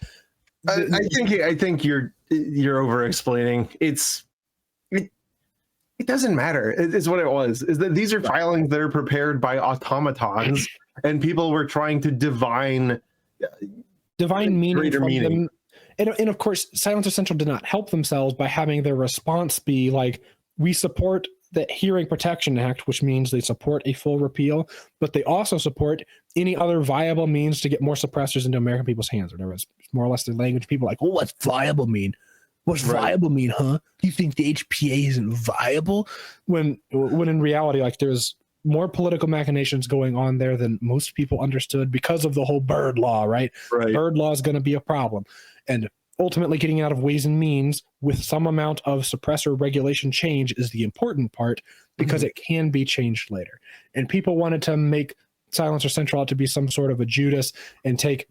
Speaker 1: I think you're over explaining. It doesn't matter. It's what it was. Is that these are filings that are prepared by automatons, and people were trying to divine meaning from them. And of course, Silencer Central did not help themselves by having their response be like, we support the Hearing Protection Act, which means they support a full repeal, but they also support any other viable means to get more suppressors into American people's hands. Or there was more or less the language people like, well, what's viable mean? What's viable mean, huh? You think the HPA isn't viable? When in reality, like, there's more political machinations going on there than most people understood because of the whole Byrd law, right? Byrd law is going to be a problem. And ultimately getting out of Ways and Means with some amount of suppressor regulation change is the important part, because it can be changed later. And people wanted to make Silencer Central out to be some sort of a Judas and take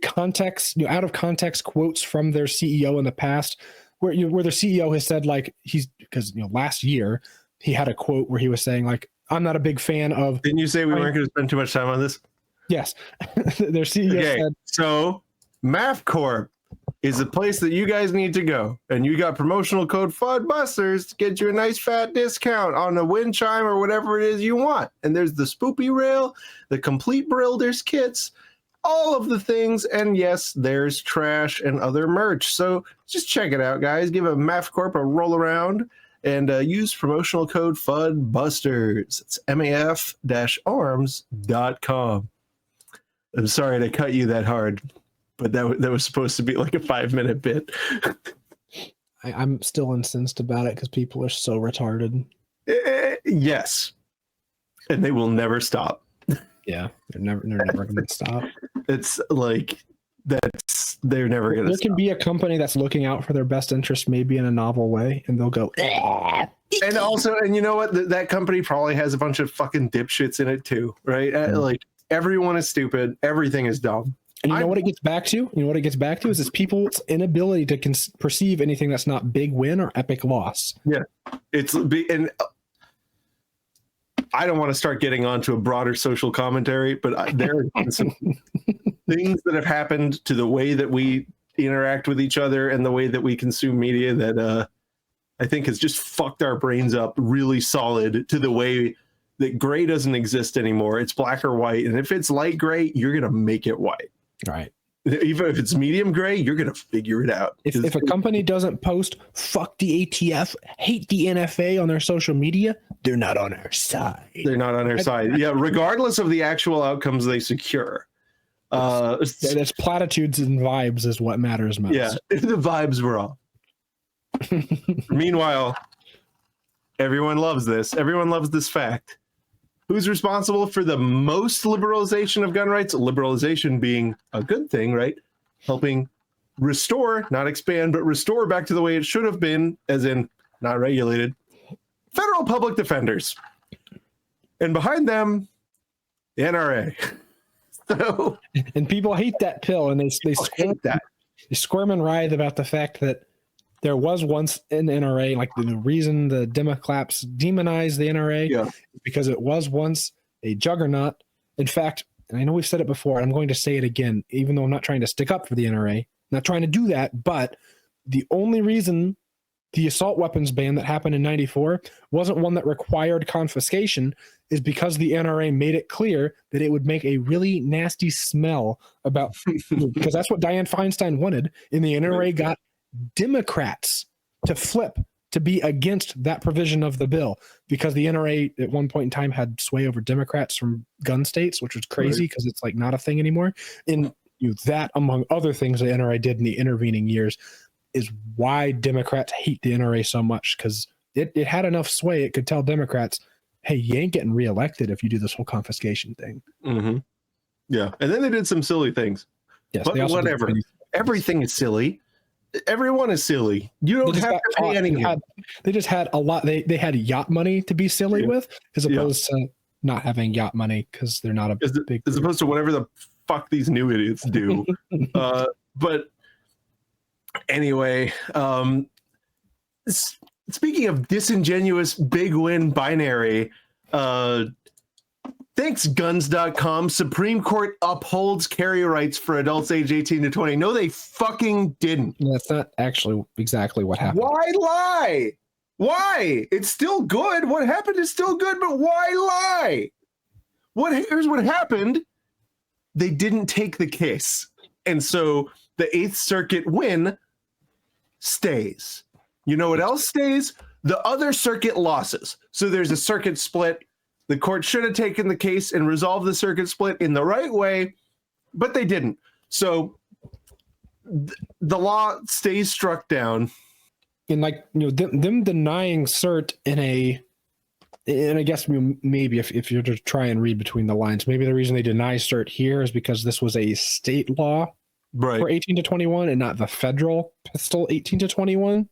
Speaker 1: context, out of context quotes from their CEO in the past, where their CEO has said, like, because last year he had a quote where he was saying, like, I'm not a big fan of. Didn't you say we weren't going to spend too much time on this?
Speaker 2: Yes. Their CEO said.
Speaker 1: So MAF Corp is a place that you guys need to go, and you got promotional code FUDBusters to get you a nice fat discount on a wind chime or whatever it is you want. And there's the spoopy rail, the complete Builders kits, all of the things, and yes, there's trash and other merch. So just check it out, guys. Give a MAF Corp a roll around and use promotional code FUDBusters. It's maf-arms.com. I'm sorry to cut you that hard, but that was supposed to be like a 5-minute bit.
Speaker 2: I'm still incensed about it because people are so retarded.
Speaker 1: Yes, and they will never stop.
Speaker 2: Yeah, they're never going to stop.
Speaker 1: It's like they're never going to.
Speaker 2: There can be a company that's looking out for their best interest, maybe in a novel way, and they'll go.
Speaker 1: And also, and you know what? That company probably has a bunch of fucking dipshits in it too, right? Like everyone is stupid, everything is dumb.
Speaker 2: And you know what it gets back to? You know what it gets back to is people's inability to perceive anything that's not big win or epic loss.
Speaker 1: Yeah, and I don't want to start getting onto a broader social commentary, but there are some things that have happened to the way that we interact with each other and the way that we consume media that I think has just fucked our brains up really solid to the way that gray doesn't exist anymore. It's black or white. And if it's light gray, you're going to make it white.
Speaker 2: Right.
Speaker 1: Even if it's medium gray, you're going to figure it out.
Speaker 2: If a company doesn't post fuck the ATF, hate the NFA on their social media, they're not on our side.
Speaker 1: They're not on our side. Yeah, regardless of the actual outcomes they secure.
Speaker 2: It's platitudes and vibes is what matters most.
Speaker 1: Yeah, the vibes were off. Meanwhile, everyone loves this. Everyone loves this fact. Who's responsible for the most liberalization of gun rights? Liberalization being a good thing, right? Helping restore, not expand, but restore back to the way it should have been, as in not regulated. Federal public defenders. And behind them, the NRA. So,
Speaker 2: and people hate that pill, and they
Speaker 1: hate that.
Speaker 2: They squirm and writhe about the fact that there was once an NRA, like the reason the Democrats demonized the NRA is because it was once a juggernaut. In fact, and I know we've said it before, and I'm going to say it again, even though I'm not trying to stick up for the NRA, I'm not trying to do that, but the only reason the assault weapons ban that happened in 94 wasn't one that required confiscation is because the NRA made it clear that it would make a really nasty smell about, because that's what Dianne Feinstein wanted, and the NRA got Democrats to flip to be against that provision of the bill because the NRA at one point in time had sway over Democrats from gun states, which was crazy because it's like not a thing anymore. And that, among other things the NRA did in the intervening years, is why Democrats hate the NRA so much, because it had enough sway. It could tell Democrats, hey, you ain't getting reelected if you do this whole confiscation thing.
Speaker 1: Mm-hmm. Yeah. And then they did some silly things.
Speaker 2: Yes,
Speaker 1: but whatever. Everything is silly. Everyone is silly. You don't have to pay anything.
Speaker 2: They just had a lot. They had yacht money to be silly with, as opposed to not having yacht money because they're not a big.
Speaker 1: As opposed to whatever the fuck these new idiots do. But anyway, speaking of disingenuous big win binary, thanks guns.com. Supreme Court upholds carry rights for adults age 18 to 20. No, they fucking didn't.
Speaker 2: That's not actually exactly what happened.
Speaker 1: Why lie? Why? It's still good. What happened is still good, but why lie? Here's what happened. They didn't take the case. And so the 8th Circuit win stays. You know what else stays? The other circuit losses. So there's a circuit split. The court should have taken the case and resolved the circuit split in the right way, but they didn't. So the law stays struck down.
Speaker 2: And like, you know, them denying cert and I guess maybe if you're to try and read between the lines, maybe the reason they deny cert here is because this was a state law for 18 to 21 and not the federal pistol 18 to 21.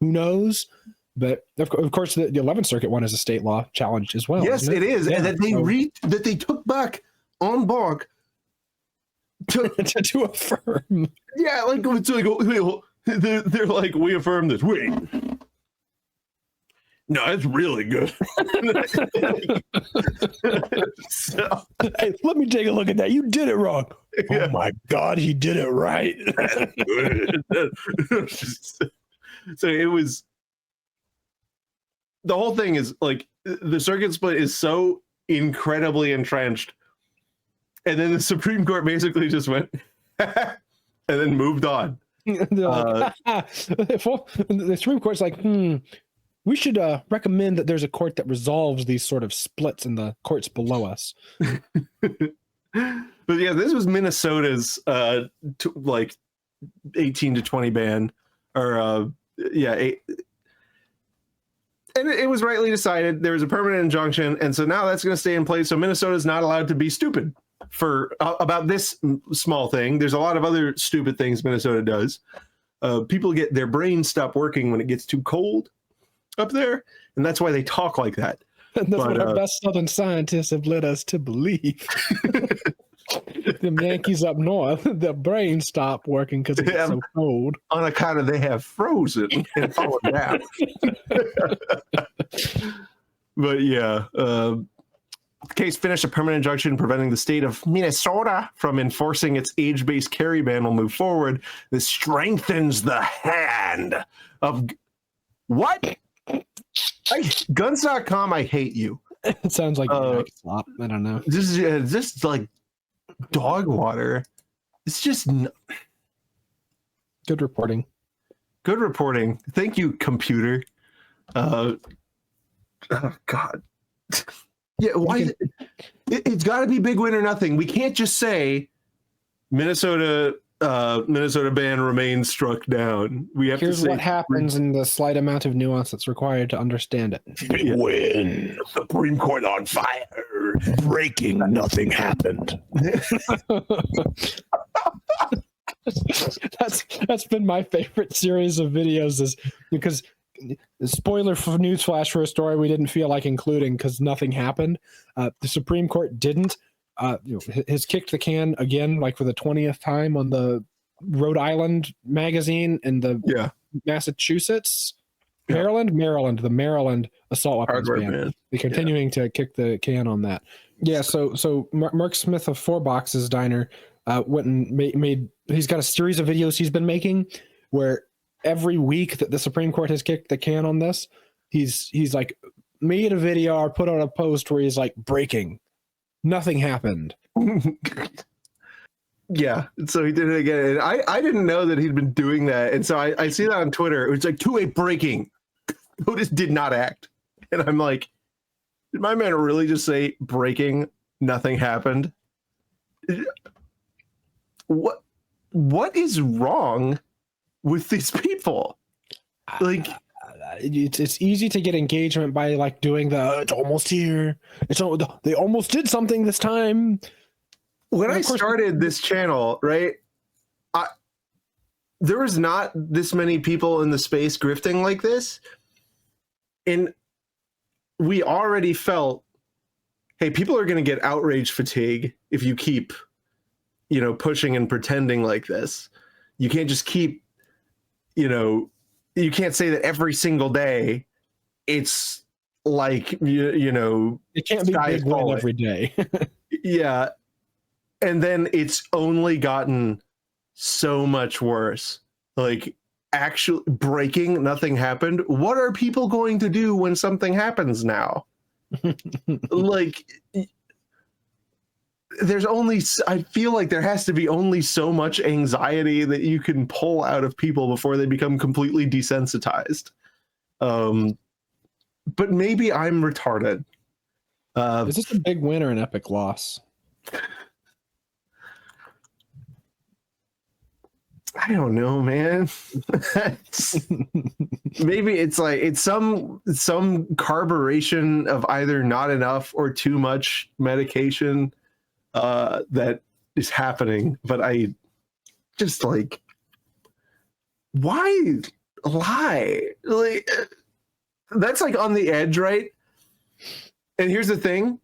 Speaker 2: Who knows? But of course, the 11th Circuit one is a state law challenge as well.
Speaker 1: Yes, it is, yeah. And that they took back en banc
Speaker 2: to affirm.
Speaker 1: Yeah, like they're like, we affirm this. Wait, no, it's really good.
Speaker 2: So, hey, let me take a look at that. You did it wrong. Yeah. Oh my God, he did it right.
Speaker 1: So it was. The whole thing is like the circuit split is so incredibly entrenched, and then the Supreme Court basically just went and then moved on.
Speaker 2: The Supreme Court's like, we should recommend that there's a court that resolves these sort of splits in the courts below us.
Speaker 1: But yeah, this was Minnesota's like 18 to 20 ban, or yeah, and it was rightly decided. There was a permanent injunction, and so now that's going to stay in place. So Minnesota's not allowed to be stupid for about this small thing. There's a lot of other stupid things Minnesota does. People get their brains stop working when it gets too cold up there, and that's why they talk like that.
Speaker 2: And that's what our best Southern scientists have led us to believe. The Yankees up north, their brains stop working because it's so cold.
Speaker 1: On account of they have frozen and fallen down. But yeah, the case finished. A permanent injunction preventing the state of Minnesota from enforcing its age-based carry ban will move forward. This strengthens the hand of what? Guns.com, I hate you.
Speaker 2: It sounds like slop. I don't know.
Speaker 1: This is just like dog water. It's just
Speaker 2: good reporting.
Speaker 1: Good reporting. Thank you, computer. Oh God. Yeah, why? It's got to be big win or nothing. We can't just say Minnesota ban remains struck down. We have
Speaker 2: Here's
Speaker 1: to say
Speaker 2: what happens in the slight amount of nuance that's required to understand it.
Speaker 1: Big win. Supreme Court on fire. Breaking. Nothing happened.
Speaker 2: That's been my favorite series of videos, is because spoiler for newsflash for a story we didn't feel like including because nothing happened. The Supreme Court didn't. Has kicked the can again, like for the 20th time on the Rhode Island magazine and the Massachusetts, Maryland, the Maryland assault weapons ban. They're continuing to kick the can on that. Yeah. So Mark Smith of Four Boxes Diner went and made. He's got a series of videos he's been making where every week that the Supreme Court has kicked the can on this, he's like made a video or put out a post where he's like breaking. Nothing happened.
Speaker 1: Yeah, so he did it again. And I didn't know that he'd been doing that. And so I see that on Twitter. It's like 2-8 breaking. Otis did not act. And I'm like, did my man really just say breaking? Nothing happened? What is wrong with these people? Like,
Speaker 2: it's easy to get engagement by like doing the it's almost here. They almost did something this time.
Speaker 1: When I started this channel, right, there was not this many people in the space grifting like this. And we already felt, hey, people are going to get outrage fatigue if you keep, pushing and pretending like this. You can't just keep, you can't say that every single day it's like,
Speaker 2: it can't be big win every day.
Speaker 1: Yeah. And then it's only gotten so much worse. Like, actually breaking, nothing happened. What are people going to do when something happens now? Like, I feel like there has to be only so much anxiety that you can pull out of people before they become completely desensitized. But maybe I'm retarded.
Speaker 2: Is this a big win or an epic loss?
Speaker 1: I don't know, man. Maybe it's like it's some carburation of either not enough or too much medication that is happening. But I just like, why lie? Like, that's like on the edge, right? And here's the thing: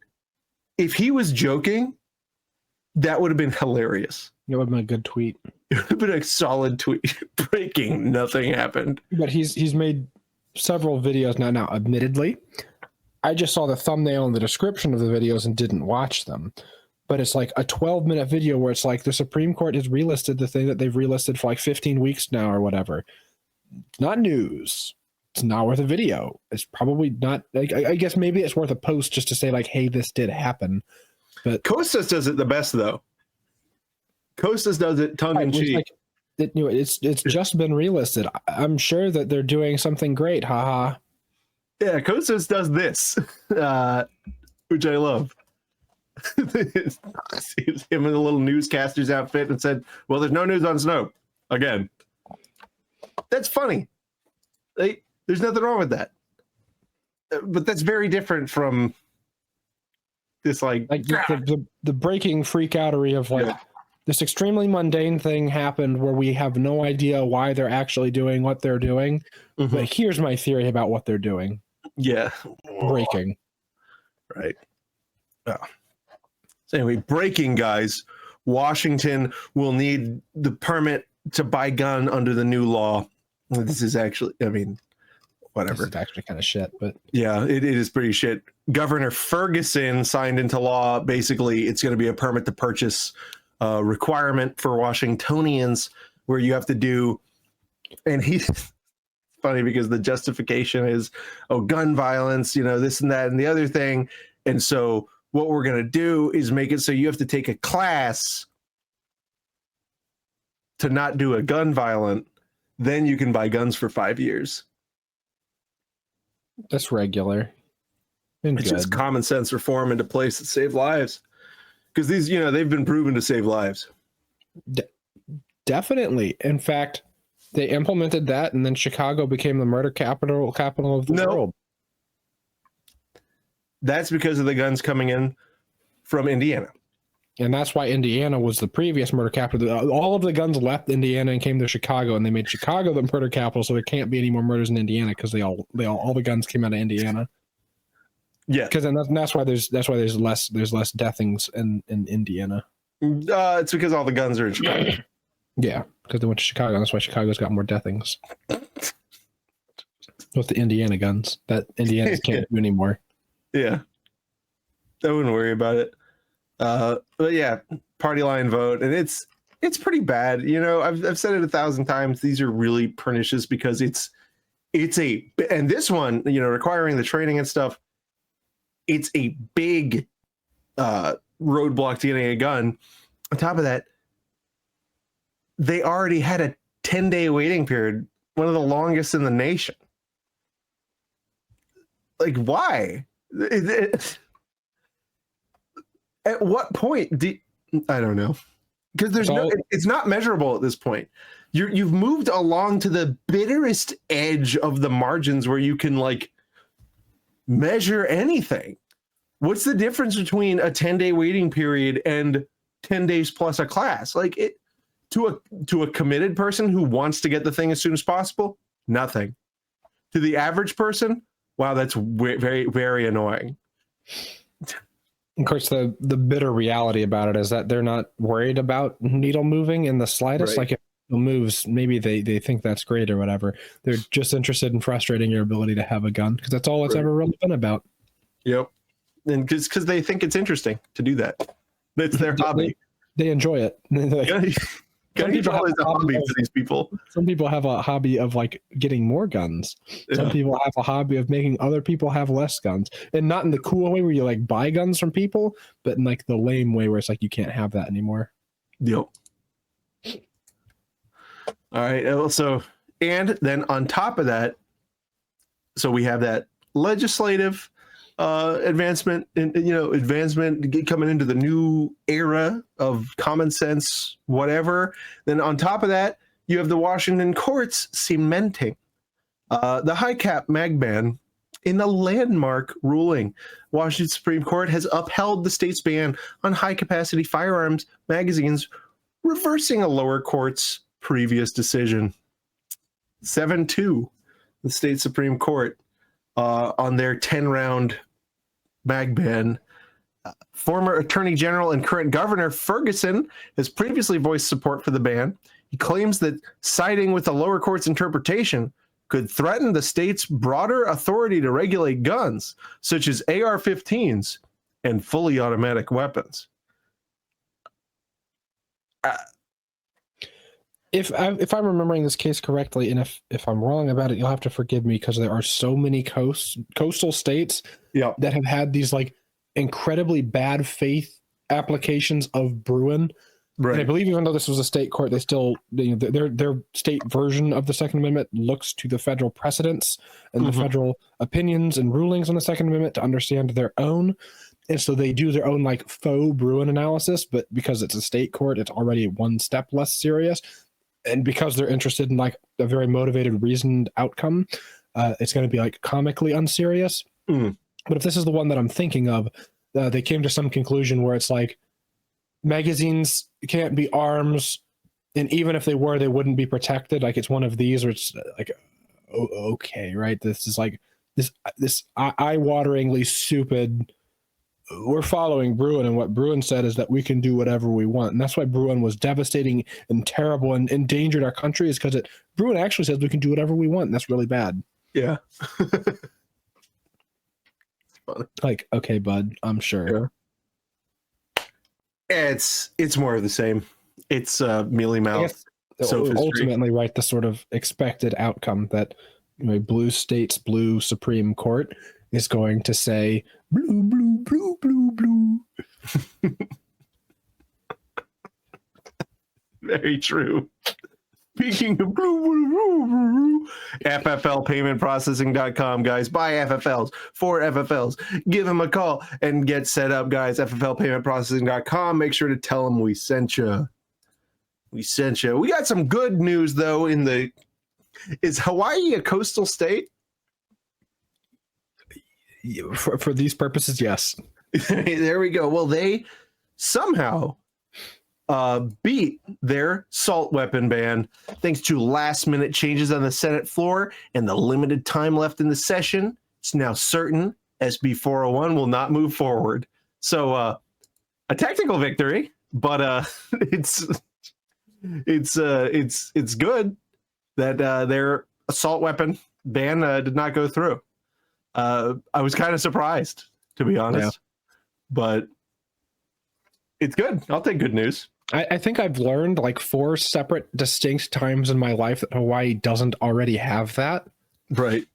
Speaker 1: if he was joking, that would have been hilarious.
Speaker 2: It would have been a good tweet.
Speaker 1: It would have been a solid tweet. Breaking, nothing happened.
Speaker 2: But he's made several videos now. Now, admittedly, I just saw the thumbnail and the description of the videos and didn't watch them. But it's like a 12-minute video where it's like the Supreme Court has relisted the thing that they've relisted for like 15 weeks now or whatever. It's not news. It's not worth a video. It's probably not. Like, I guess maybe it's worth a post just to say like, hey, this did happen. But
Speaker 1: Costas does it the best, though. Costas does it tongue in cheek.
Speaker 2: Like, it's just been relisted. I'm sure that they're doing something great. Haha.
Speaker 1: Yeah, Costas does this, which I love. Sees him in a little newscaster's outfit and said, "Well, there's no news on Snow again." That's funny. There's nothing wrong with that. But that's very different from this, like
Speaker 2: the breaking freakoutery of like this extremely mundane thing happened where we have no idea why they're actually doing what they're doing. Mm-hmm. But here's my theory about what they're doing.
Speaker 1: Yeah.
Speaker 2: Breaking.
Speaker 1: Right. Oh. So anyway, breaking, guys. Washington will need the permit to buy gun under the new law. This is actually, I mean, whatever.
Speaker 2: It's actually kind of shit, but
Speaker 1: yeah, it is pretty shit. Governor Ferguson signed into law. Basically, it's going to be a permit to purchase requirement for Washingtonians, where you have to do, and he's funny because the justification is, oh, gun violence, you know, this and that and the other thing. And so what we're going to do is make it so you have to take a class to not do a gun violent. Then you can buy guns for 5 years.
Speaker 2: That's regular.
Speaker 1: It's just common sense reform into place that save lives. Because these, you know, they've been proven to save lives.
Speaker 2: Definitely. In fact, they implemented that, and then Chicago became the murder capital of the world.
Speaker 1: That's because of the guns coming in from Indiana.
Speaker 2: And that's why Indiana was the previous murder capital. All of the guns left Indiana and came to Chicago, and they made Chicago the murder capital, so there can't be any more murders in Indiana because all the guns came out of Indiana.
Speaker 1: Yeah,
Speaker 2: because that's why there's less deathings in Indiana.
Speaker 1: It's because all the guns are in Chicago.
Speaker 2: Yeah, because they went to Chicago. That's why Chicago's got more deathings with the Indiana guns that Indiana can't do anymore.
Speaker 1: Yeah, I wouldn't worry about it. But yeah, party line vote, and it's pretty bad. You know, I've said it 1,000 times. These are really pernicious because and this one, you know, requiring the training and stuff. It's a big roadblock to getting a gun. On top of that, they already had a 10-day waiting period, one of the longest in the nation. Like, why? At what point I don't know, because it's not measurable at this point. You've moved along to the bitterest edge of the margins where you can like measure anything. What's the difference between a 10-day waiting period and 10 days plus a class? Like it to a committed person who wants to get the thing as soon as possible, nothing. To the average person, wow, that's very, very annoying.
Speaker 2: Of course, the bitter reality about it is that they're not worried about needle moving in the slightest. Right. Like if it moves, maybe they think that's great or whatever. They're just interested in frustrating your ability to have a gun because that's all it's ever really been about.
Speaker 1: Yep. And because they think it's interesting to do that. It's their hobby.
Speaker 2: They enjoy it.
Speaker 1: Gun control is a hobby for these people.
Speaker 2: Some people have a hobby of like getting more guns. Some people have a hobby of making other people have less guns, and not in the cool way where you like buy guns from people, but in like the lame way where it's like you can't have that anymore.
Speaker 1: Yep. All right. Also, and then on top of that, so we have that legislative advancement coming into the new era of common sense, whatever. Then on top of that, you have the Washington courts cementing the high cap mag ban in a landmark ruling. Washington Supreme Court has upheld the state's ban on high capacity firearms magazines, reversing a lower court's previous decision. 7-2, the state Supreme Court on their 10-round mag ban. Former Attorney General and current Governor Ferguson has previously voiced support for the ban. He claims that siding with the lower court's interpretation could threaten the state's broader authority to regulate guns, such as AR-15s and fully automatic weapons.
Speaker 2: If I'm remembering this case correctly, and if I'm wrong about it, you'll have to forgive me because there are so many coastal states that have had these like incredibly bad faith applications of Bruin. Right. And I believe even though this was a state court, they still their state version of the Second Amendment looks to the federal precedents and the federal opinions and rulings on the Second Amendment to understand their own. And so they do their own like faux Bruin analysis, but because it's a state court, it's already one step less serious. and because they're interested in like a very motivated, reasoned outcome, it's going to be like comically unserious.
Speaker 1: Mm.
Speaker 2: But if this is the one that I'm thinking of, they came to some conclusion where it's like magazines can't be arms, and even if they were, they wouldn't be protected. Like it's one of these, or it's like, okay, right? This is like this eye-wateringly stupid. We're following Bruin, and what Bruin said is that we can do whatever we want, and that's why Bruin was devastating and terrible and endangered our country, is because Bruin actually says we can do whatever we want, and that's really bad.
Speaker 1: Yeah.
Speaker 2: Like, okay, bud, I'm sure.
Speaker 1: Yeah. It's more of the same. It's mealy mouth.
Speaker 2: Ultimately, right, the sort of expected outcome that blue state's blue Supreme Court is going to say blue, blue, blue, blue, blue.
Speaker 1: Very true. Speaking of blue, blue, blue, blue, FFLpaymentprocessing.com, guys. Buy FFLs for FFLs. Give them a call and get set up, guys. FFLpaymentprocessing.com. Make sure to tell them we sent you. We sent you. We got some good news, though, is Hawaii a coastal state?
Speaker 2: For these purposes, yes.
Speaker 1: There we go. Well, they somehow beat their assault weapon ban thanks to last-minute changes on the Senate floor and the limited time left in the session. It's now certain SB 401 will not move forward. So a technical victory, but it's good that their assault weapon ban did not go through. I was kind of surprised, to be honest, but it's good. I'll take good news.
Speaker 2: I think I've learned like 4 separate distinct times in my life that Hawaii doesn't already have that.
Speaker 1: Right.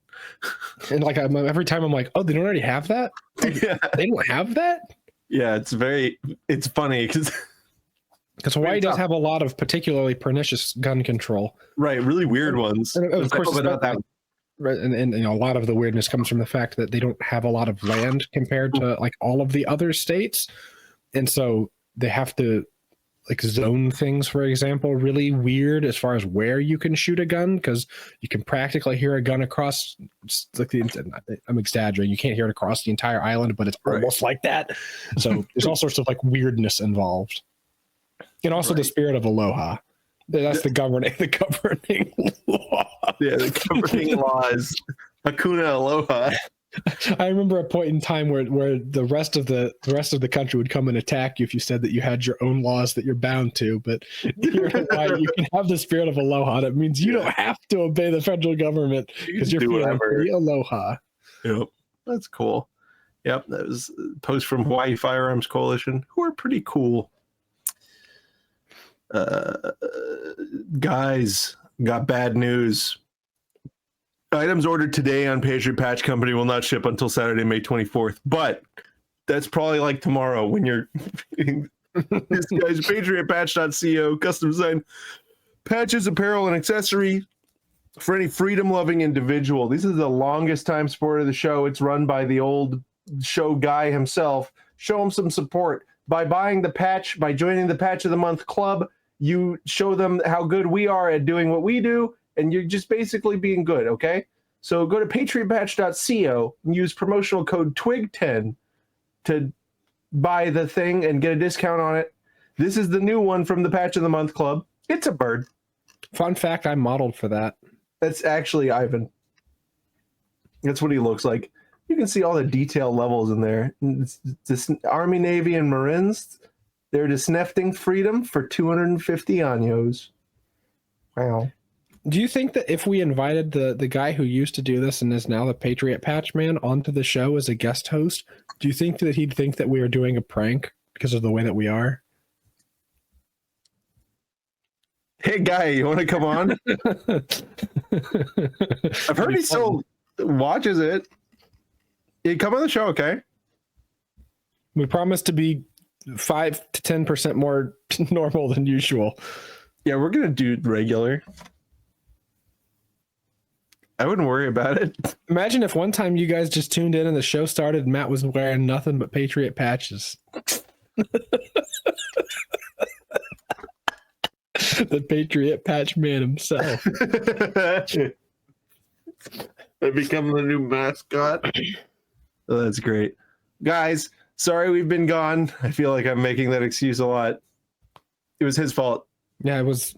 Speaker 2: And like every time I'm like, oh, they don't already have that?
Speaker 1: Yeah.
Speaker 2: They don't have that?
Speaker 1: Yeah, it's funny because
Speaker 2: Hawaii does have a lot of particularly pernicious gun control.
Speaker 1: Right, really weird ones.
Speaker 2: And of course,
Speaker 1: but not that.
Speaker 2: And a lot of the weirdness comes from the fact that they don't have a lot of land compared to like all of the other states. And so they have to like zone things, for example, really weird as far as where you can shoot a gun, because you can practically hear a gun across like I'm exaggerating. You can't hear it across the entire island, but it's almost like that. So there's all sorts of like weirdness involved. And also the spirit of aloha. That's the governing law.
Speaker 1: Yeah, the governing laws. Hakuna aloha.
Speaker 2: I remember a point in time where the rest of the country would come and attack you if you said that you had your own laws that you're bound to. But here in Hawaii, you can have the spirit of aloha. That means you don't have to obey the federal government because you're feeling free aloha.
Speaker 1: Yep, that's cool. Yep, that was a post from Hawaii Firearms Coalition, who are pretty cool. Guys, got bad news. Items ordered today on Patriot Patch Company will not ship until Saturday, May 24th. But that's probably like tomorrow when you're this guy's patriotpatch.co, custom design patches, apparel, and accessory for any freedom-loving individual. This is the longest time support of the show. It's run by the old show guy himself. Show him some support by buying the patch, by joining the Patch of the Month Club. You show them how good we are at doing what we do, and you're just basically being good, okay? So go to patriotpatch.co and use promotional code TWIG10 to buy the thing and get a discount on it. This is the new one from the Patch of the Month Club. It's a bird.
Speaker 2: Fun fact, I modeled for that.
Speaker 1: That's actually Ivan. That's what he looks like. You can see all the detail levels in there. It's this Army, Navy, and Marines. They're disnefting freedom for 250 años. Wow.
Speaker 2: Do you think that if we invited the guy who used to do this and is now the Patriot Patch Man onto the show as a guest host, do you think that he'd think that we are doing a prank because of the way that we are?
Speaker 1: Hey, guy, you want to come on? I've heard he still watches it. You come on the show, okay?
Speaker 2: We promise to be 5 to 10% more normal than usual.
Speaker 1: Yeah, we're going to do regular. I wouldn't worry about it.
Speaker 2: Imagine if one time you guys just tuned in and the show started and Matt was wearing nothing but Patriot patches. The Patriot Patch Man himself.
Speaker 1: I become the new mascot. Oh, that's great. Guys, sorry we've been gone. I feel like I'm making that excuse a lot. It was his fault.
Speaker 2: Yeah, I was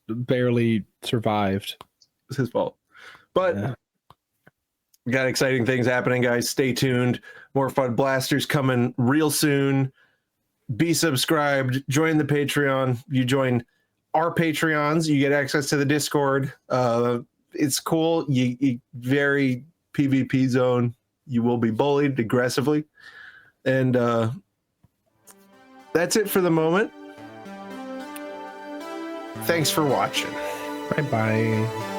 Speaker 2: barely survived.
Speaker 1: It was his fault. But
Speaker 2: Yeah.
Speaker 1: we got exciting things happening, guys. Stay tuned. More Fun Blasters coming real soon. Be subscribed. Join the Patreon. You join our Patreons. You get access to the Discord. It's cool. You very PvP zone. You will be bullied aggressively. And that's it for the moment. Thanks for watching.
Speaker 2: Bye-bye.